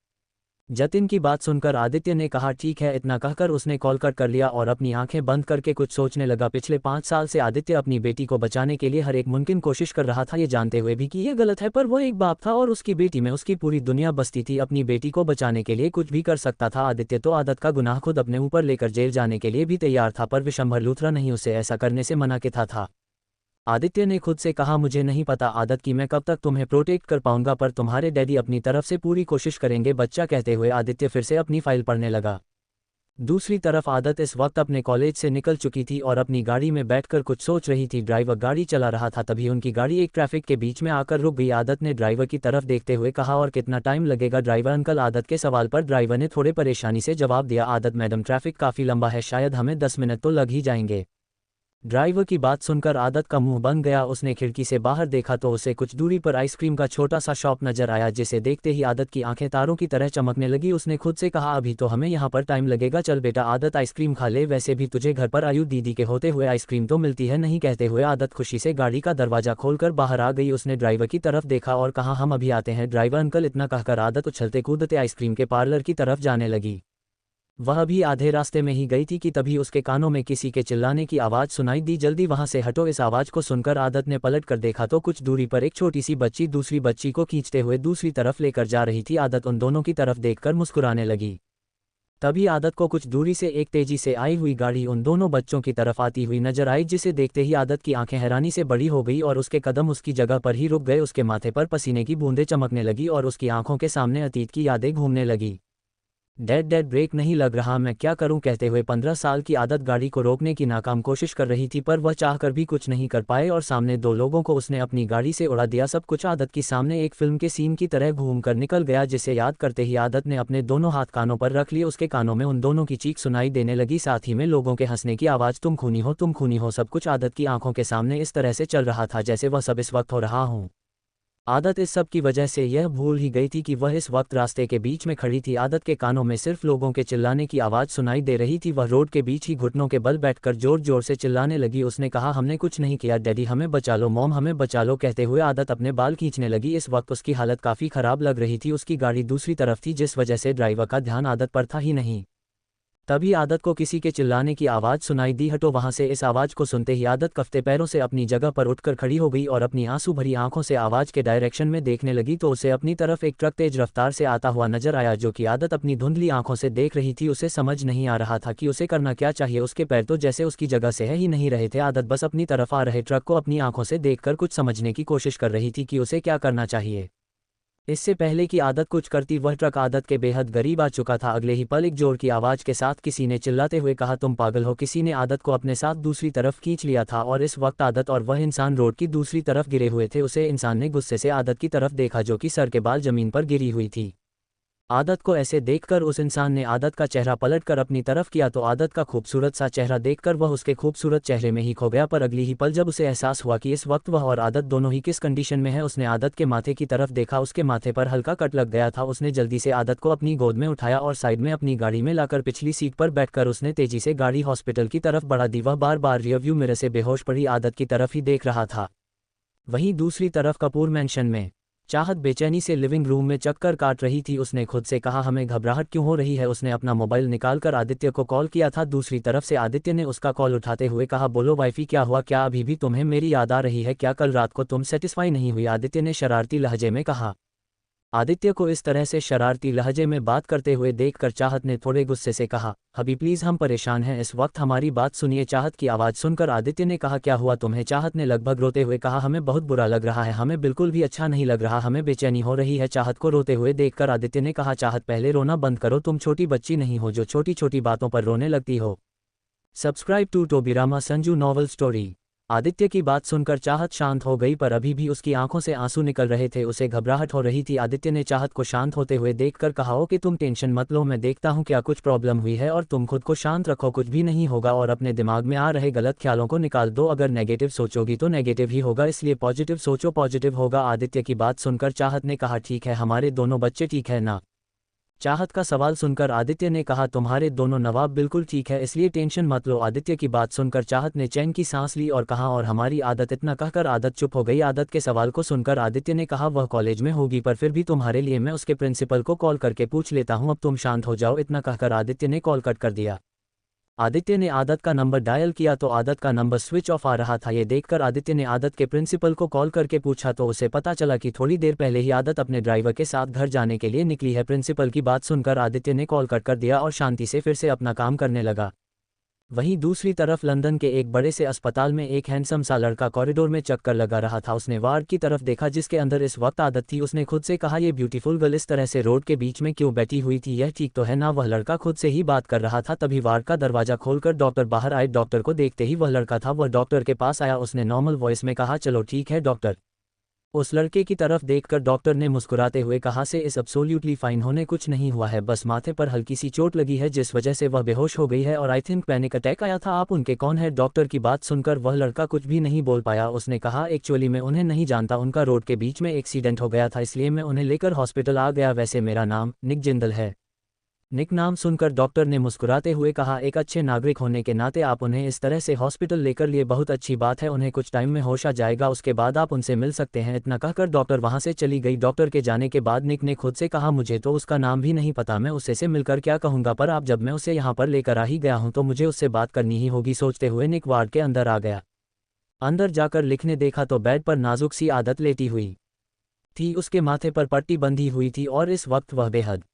जतिन की बात सुनकर आदित्य ने कहा, ठीक है। इतना कहकर उसने कॉल कट कर लिया और अपनी आंखें बंद करके कुछ सोचने लगा। पिछले 5 साल से आदित्य अपनी बेटी को बचाने के लिए हर एक मुमकिन कोशिश कर रहा था, ये जानते हुए भी कि यह गलत है, पर वो एक बाप था और उसकी बेटी में उसकी पूरी दुनिया बसती थी। अपनी बेटी को बचाने के लिए कुछ भी कर सकता था। आदित्य तो आदत का गुनाह खुद अपने ऊपर लेकर जेल जाने के लिए भी तैयार था, पर विशंभर लूथरा नहीं उसे ऐसा करने से मना किया था। आदित्य ने खुद से कहा, मुझे नहीं पता आदत कि मैं कब तक तुम्हें प्रोटेक्ट कर पाऊंगा, पर तुम्हारे डैडी अपनी तरफ से पूरी कोशिश करेंगे, बच्चा कहते हुए आदित्य फिर से अपनी फाइल पढ़ने लगा। दूसरी तरफ आदत इस वक्त अपने कॉलेज से निकल चुकी थी और अपनी गाड़ी में बैठकर कुछ सोच रही थी। ड्राइवर गाड़ी चला रहा था, तभी उनकी गाड़ी एक ट्रैफिक के बीच में आकर रुक गई। आदत ने ड्राइवर की तरफ देखते हुए कहा, और कितना टाइम लगेगा ड्राइवर अंकल? आदत के सवाल पर ड्राइवर ने थोड़े परेशानी से जवाब दिया, आदत मैडम, ट्रैफिक काफ़ी लंबा है, शायद हमें 10 मिनट तो लग ही जाएंगे। ड्राइवर की बात सुनकर आदत का मुंह बन गया। उसने खिड़की से बाहर देखा तो उसे कुछ दूरी पर आइसक्रीम का छोटा सा शॉप नजर आया, जिसे देखते ही आदत की आंखें तारों की तरह चमकने लगी। उसने खुद से कहा, अभी तो हमें यहाँ पर टाइम लगेगा, चल बेटा आदत आइसक्रीम खा ले, वैसे भी तुझे घर पर आयु दीदी के होते हुए आइसक्रीम तो मिलती है नहीं, कहते हुए आदत खुशी से गाड़ी का दरवाजा खोलकर बाहर आ गई। उसने ड्राइवर की तरफ देखा और कहा, हम अभी आते हैं ड्राइवर अंकल। इतना कहकर आदत उछलते कूदते आइसक्रीम के पार्लर की तरफ जाने लगी। वह भी आधे रास्ते में ही गई थी कि तभी उसके कानों में किसी के चिल्लाने की आवाज़ सुनाई दी, जल्दी वहां से हटो। इस आवाज़ को सुनकर आदत ने पलट कर देखा तो कुछ दूरी पर एक छोटी सी बच्ची दूसरी बच्ची को खींचते हुए दूसरी तरफ लेकर जा रही थी। आदत उन दोनों की तरफ देखकर मुस्कुराने लगी। तभी आदत को कुछ दूरी से एक तेजी से आई हुई गाड़ी उन दोनों बच्चों की तरफ आती हुई नजर आई, जिसे देखते ही आदत की आंखें हैरानी से बड़ी हो गई और उसके कदम उसकी जगह पर ही रुक गए। उसके माथे पर पसीने की बूंदें चमकने लगी और उसकी आंखों के सामने अतीत की यादें घूमने लगी। डेड ब्रेक नहीं लग रहा, मैं क्या करूं? कहते हुए 15 साल की आदत गाड़ी को रोकने की नाकाम कोशिश कर रही थी, पर वह चाहकर भी कुछ नहीं कर पाए और सामने 2 लोगों को उसने अपनी गाड़ी से उड़ा दिया। सब कुछ आदत की सामने एक फिल्म के सीन की तरह घूमकर निकल गया, जिसे याद करते ही आदत ने अपने दोनों हाथ कानों पर रख लिए। उसके कानों में उन दोनों की चीख सुनाई देने लगी, साथ ही में लोगों के हंसने की आवाज़, तुम खूनी हो, तुम खूनी हो। सब कुछ आदत की आंखों के सामने इस तरह से चल रहा था जैसे वह सब इस वक्त हो रहा हूँ। आदत इस सब की वजह से यह भूल ही गई थी कि वह इस वक्त रास्ते के बीच में खड़ी थी। आदत के कानों में सिर्फ लोगों के चिल्लाने की आवाज़ सुनाई दे रही थी। वह रोड के बीच ही घुटनों के बल बैठकर जोर जोर से चिल्लाने लगी। उसने कहा, हमने कुछ नहीं किया, डैडी हमें बचा लो, मॉम हमें बचा लो, कहते हुए आदत अपने बाल खींचने लगी। इस वक्त उसकी हालत काफ़ी ख़राब लग रही थी। उसकी गाड़ी दूसरी तरफ थी, जिस वजह से ड्राइवर का ध्यान आदत पर था ही नहीं। तभी आदत को किसी के चिल्लाने की आवाज़ सुनाई दी, हटो वहां से। इस आवाज़ को सुनते ही आदत कफ्ते पैरों से अपनी जगह पर उठकर खड़ी हो गई और अपनी आंसू भरी आंखों से आवाज़ के डायरेक्शन में देखने लगी तो उसे अपनी तरफ एक ट्रक तेज रफ्तार से आता हुआ नजर आया, जो कि आदत अपनी धुंधली आंखों से देख रही थी। उसे समझ नहीं आ रहा था कि उसे करना क्या चाहिए। उसके पैर तो जैसे उसकी जगह से है ही नहीं रहे थे। आदत बस अपनी तरफ आ रहे ट्रक को अपनी आंखों से देखकर कुछ समझने की कोशिश कर रही थी कि उसे क्या करना चाहिए। इससे पहले कि आदत कुछ करती, वह ट्रक आदत के बेहद करीब आ चुका था। अगले ही पल एक जोर की आवाज़ के साथ किसी ने चिल्लाते हुए कहा, तुम पागल हो। किसी ने आदत को अपने साथ दूसरी तरफ खींच लिया था और इस वक्त आदत और वह इंसान रोड की दूसरी तरफ गिरे हुए थे। उसे इंसान ने गुस्से से आदत की तरफ देखा, जो कि सर के बाल जमीन पर गिरी हुई थी। आदत को ऐसे देखकर उस इंसान ने आदत का चेहरा पलटकर अपनी तरफ किया तो आदत का खूबसूरत सा चेहरा देखकर वह उसके खूबसूरत चेहरे में ही खो गया। पर अगली ही पल जब उसे एहसास हुआ कि इस वक्त वह और आदत दोनों ही किस कंडीशन में है, उसने आदत के माथे की तरफ देखा। उसके माथे पर हल्का कट लग गया था। उसने जल्दी से आदत को अपनी गोद में उठाया और साइड में अपनी गाड़ी में लाकर पिछली सीट पर बैठकर उसने तेजी से गाड़ी हॉस्पिटल की तरफ बढ़ा दी। वह बार बार रियरव्यू मिरर से बेहोश पड़ी आदत की तरफ ही देख रहा था। वहीं दूसरी तरफ कपूर मैंशन में चाहत बेचैनी से लिविंग रूम में चक्कर काट रही थी। उसने खुद से कहा, हमें घबराहट क्यों हो रही है? उसने अपना मोबाइल निकालकर आदित्य को कॉल किया था। दूसरी तरफ से आदित्य ने उसका कॉल उठाते हुए कहा, बोलो वाइफी, क्या हुआ? क्या अभी भी तुम्हें मेरी याद आ रही है? क्या कल रात को तुम सेटिस्फाई नहीं हुई? आदित्य ने शरारती लहजे में कहा। आदित्य को इस तरह से शरारती लहजे में बात करते हुए देखकर चाहत ने थोड़े गुस्से से कहा, अभी प्लीज़ हम परेशान हैं इस वक्त, हमारी बात सुनिए। चाहत की आवाज़ सुनकर आदित्य ने कहा, क्या हुआ तुम्हें? चाहत ने लगभग रोते हुए कहा, हमें बहुत बुरा लग रहा है, हमें बिल्कुल भी अच्छा नहीं लग रहा, हमें बेचैनी हो रही है। चाहत को रोते हुए देखकर आदित्य ने कहा, चाहत पहले रोना बंद करो, तुम छोटी बच्ची नहीं हो जो छोटी छोटी बातों पर रोने लगती हो। Subscribe to Tobirama Sanju novel story. Aditya की बात सुनकर चाहत शांत हो गई, पर अभी भी उसकी आंखों से आंसू निकल रहे थे, उसे घबराहट हो रही थी। आदित्य ने चाहत को शांत होते हुए देखकर कहा, हो कि तुम टेंशन मत लो, मैं देखता हूँ क्या कुछ प्रॉब्लम हुई है, और तुम खुद को शांत रखो, कुछ भी नहीं होगा, और अपने दिमाग में आ रहे गलत ख्यालों को निकाल दो। अगर नेगेटिव सोचोगी तो नेगेटिव ही होगा, इसलिए पॉजिटिव सोचो, पॉजिटिव होगा। आदित्य की बात सुनकर चाहत ने कहा, ठीक है, हमारे दोनों बच्चे ठीक है ना? चाहत का सवाल सुनकर आदित्य ने कहा, तुम्हारे दोनों नवाब बिल्कुल ठीक है, इसलिए टेंशन मत लो। आदित्य की बात सुनकर चाहत ने चैन की सांस ली और कहा, और हमारी आदत? इतना कहकर आदत चुप हो गई। आदत के सवाल को सुनकर आदित्य ने कहा, वह कॉलेज में होगी, पर फिर भी तुम्हारे लिए मैं उसके प्रिंसिपल को कॉल करके पूछ लेता हूँ, अब तुम शांत हो जाओ। इतना कहकर आदित्य ने कॉल कट कर दिया। आदित्य ने आदत का नंबर डायल किया तो आदत का नंबर स्विच ऑफ आ रहा था। ये देखकर आदित्य ने आदत के प्रिंसिपल को कॉल करके पूछा तो उसे पता चला कि थोड़ी देर पहले ही आदत अपने ड्राइवर के साथ घर जाने के लिए निकली है। प्रिंसिपल की बात सुनकर आदित्य ने कॉल कट कर दिया और शांति से फिर से अपना काम करने लगा। वहीं दूसरी तरफ लंदन के एक बड़े से अस्पताल में एक हैंडसम सा लड़का कॉरिडोर में चक्कर लगा रहा था। उसने वार्ड की तरफ देखा जिसके अंदर इस वक्त आदत थी। उसने खुद से कहा, ये ब्यूटीफुल गर्ल इस तरह से रोड के बीच में क्यों बैठी हुई थी, यह ठीक तो है ना? वह लड़का खुद से ही बात कर रहा था। तभी वार्ड का दरवाजा खोलकर डॉक्टर बाहर आए। डॉक्टर को देखते ही वह लड़का था, वह डॉक्टर के पास आया। उसने नॉर्मल वॉइस में कहा, चलो ठीक है डॉक्टर। उस लड़के की तरफ देखकर डॉक्टर ने मुस्कुराते हुए कहा, से इस एब्सोल्युटली फाइन होने कुछ नहीं हुआ है, बस माथे पर हल्की सी चोट लगी है जिस वजह से वह बेहोश हो गई है, और आई थिंक पैनिक अटैक आया था। आप उनके कौन है? डॉक्टर की बात सुनकर वह लड़का कुछ भी नहीं बोल पाया। उसने कहा, एक्चुअली मैं उन्हें नहीं जानता, उनका रोड के बीच में एक्सीडेंट हो गया था, इसलिए मैं उन्हें लेकर हॉस्पिटल आ गया। वैसे मेरा नाम निक जिंदल है। निक नाम सुनकर डॉक्टर ने मुस्कुराते हुए कहा, एक अच्छे नागरिक होने के नाते आप उन्हें इस तरह से हॉस्पिटल लेकर लिए, बहुत अच्छी बात है। उन्हें कुछ टाइम में होश आ जाएगा, उसके बाद आप उनसे मिल सकते हैं। इतना कहकर डॉक्टर वहां से चली गई। डॉक्टर के जाने के बाद निक ने खुद से कहा, मुझे तो उसका नाम भी नहीं पता, मैं उससे से मिलकर क्या कहूँगा, पर आप जब मैं उसे यहाँ पर लेकर आ ही गया हूँ तो मुझे उससे बात करनी ही होगी। सोचते हुए निक वार्ड के अंदर आ गया। अंदर जाकर लिखने देखा तो बेड पर नाजुक सी आदत लेटी हुई थी। उसके माथे पर पट्टी बंधी हुई थी और इस वक्त वह बेहद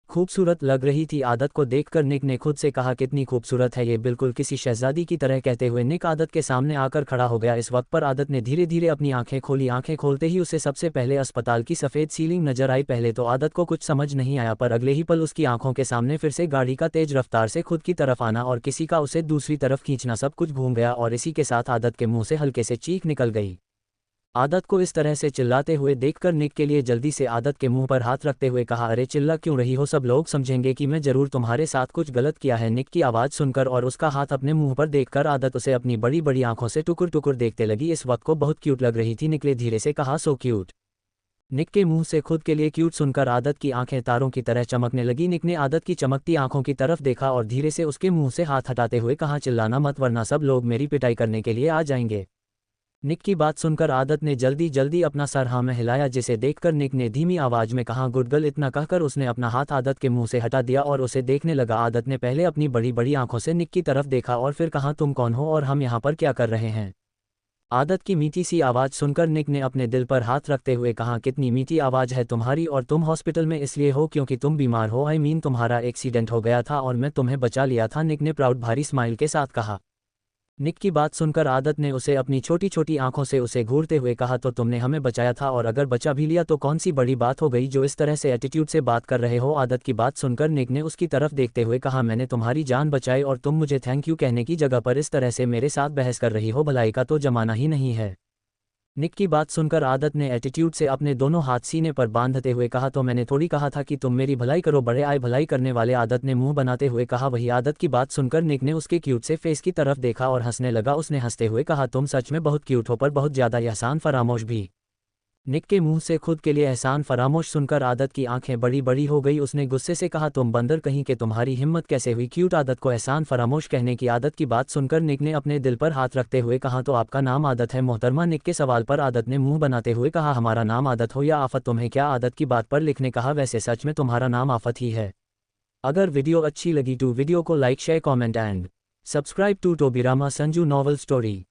खूबसूरत लग रही थी। आदत को देखकर निक ने खुद से कहा, कितनी खूबसूरत है ये, बिल्कुल किसी शहजादी की तरह। कहते हुए निक आदत के सामने आकर खड़ा हो गया। इस वक्त पर आदत ने धीरे धीरे अपनी आंखें खोली। आंखें खोलते ही उसे सबसे पहले अस्पताल की सफ़ेद सीलिंग नजर आई। पहले तो आदत को कुछ समझ नहीं आया, पर अगले ही पल उसकी आंखों के सामने फिर से गाड़ी का तेज रफ्तार से खुद की तरफ आना और किसी का उसे दूसरी तरफ खींचना, सब कुछ घूम गया, और इसी के साथ आदत के मुंह से हल्के से चीख निकल गई। आदत को इस तरह से चिल्लाते हुए देखकर निक के लिए जल्दी से आदत के मुंह पर हाथ रखते हुए कहा, अरे चिल्ला क्यों रही हो, सब लोग समझेंगे कि मैं जरूर तुम्हारे साथ कुछ गलत किया है। निक की आवाज़ सुनकर और उसका हाथ अपने मुंह पर देखकर आदत उसे अपनी बड़ी बड़ी आंखों से टुकुर टुकुर देखते लगी। इस वक्त को बहुत क्यूट लग रही थी। निक ने धीरे से कहा, सो क्यूट। निक के मुंह से खुद के लिए क्यूट सुनकर आदत की आंखें तारों की तरह चमकने लगी। निक ने आदत की चमकती आंखों की तरफ देखा और धीरे से उसके मुंह से हाथ हटाते हुए कहा, चिल्लाना मत वरना सब लोग मेरी पिटाई करने के लिए आ जाएंगे। निक की बात सुनकर आदत ने जल्दी जल्दी अपना सर हाँ में हिलाया, जिसे देखकर निक ने धीमी आवाज में कहा, गुड गर्ल। इतना कहकर उसने अपना हाथ आदत के मुंह से हटा दिया और उसे देखने लगा। आदत ने पहले अपनी बड़ी बड़ी आंखों से निक की तरफ देखा और फिर कहा, तुम कौन हो और हम यहाँ पर क्या कर रहे हैं? आदत की मीठी सी आवाज़ सुनकर निक ने अपने दिल पर हाथ रखते हुए कहा, कितनी मीठी आवाज़ है तुम्हारी, और तुम हॉस्पिटल में इसलिए हो क्योंकि तुम बीमार हो। आई मीन तुम्हारा एक्सीडेंट हो गया था और मैं तुम्हें बचा लिया था। निक ने प्राउड भारी स्माइल के साथ कहा। निक की बात सुनकर आदत ने उसे अपनी छोटी छोटी आंखों से उसे घूरते हुए कहा, तो तुमने हमें बचाया था, और अगर बचा भी लिया तो कौन सी बड़ी बात हो गई जो इस तरह से एटीट्यूड से बात कर रहे हो? आदत की बात सुनकर निक ने उसकी तरफ देखते हुए कहा, मैंने तुम्हारी जान बचाई और तुम मुझे थैंक यू कहने की जगह पर इस तरह से मेरे साथ बहस कर रही हो, भलाई का तो जमाना ही नहीं है। निक की बात सुनकर आदत ने एटीट्यूड से अपने दोनों हाथ सीने पर बांधते हुए कहा, तो मैंने थोड़ी कहा था कि तुम मेरी भलाई करो, बड़े आए भलाई करने वाले। आदत ने मुंह बनाते हुए कहा। वही आदत की बात सुनकर निक ने उसके क्यूट से फेस की तरफ देखा और हंसने लगा। उसने हंसते हुए कहा, तुम सच में बहुत क्यूट हो, पर बहुत ज़्यादा एहसान फरामोश भी। निक के मुंह से खुद के लिए एहसान फरामोश सुनकर आदत की आंखें बड़ी बड़ी हो गई। उसने गुस्से से कहा, तुम बंदर कहीं के, तुम्हारी हिम्मत कैसे हुई क्यूट आदत को एहसान फरामोश कहने की? आदत की बात सुनकर निक ने अपने दिल पर हाथ रखते हुए कहा, तो आपका नाम आदत है मोहतरमा? निक के सवाल पर आदत ने मुंह बनाते हुए कहा, हमारा नाम आदत हो या आफत तुम्हें क्या? आदत की बात पर लिखने कहा, वैसे सच में तुम्हारा नाम आफत ही है। अगर वीडियो अच्छी लगी तो वीडियो को like share comment and subscribe to Tobirama Sanju novel story.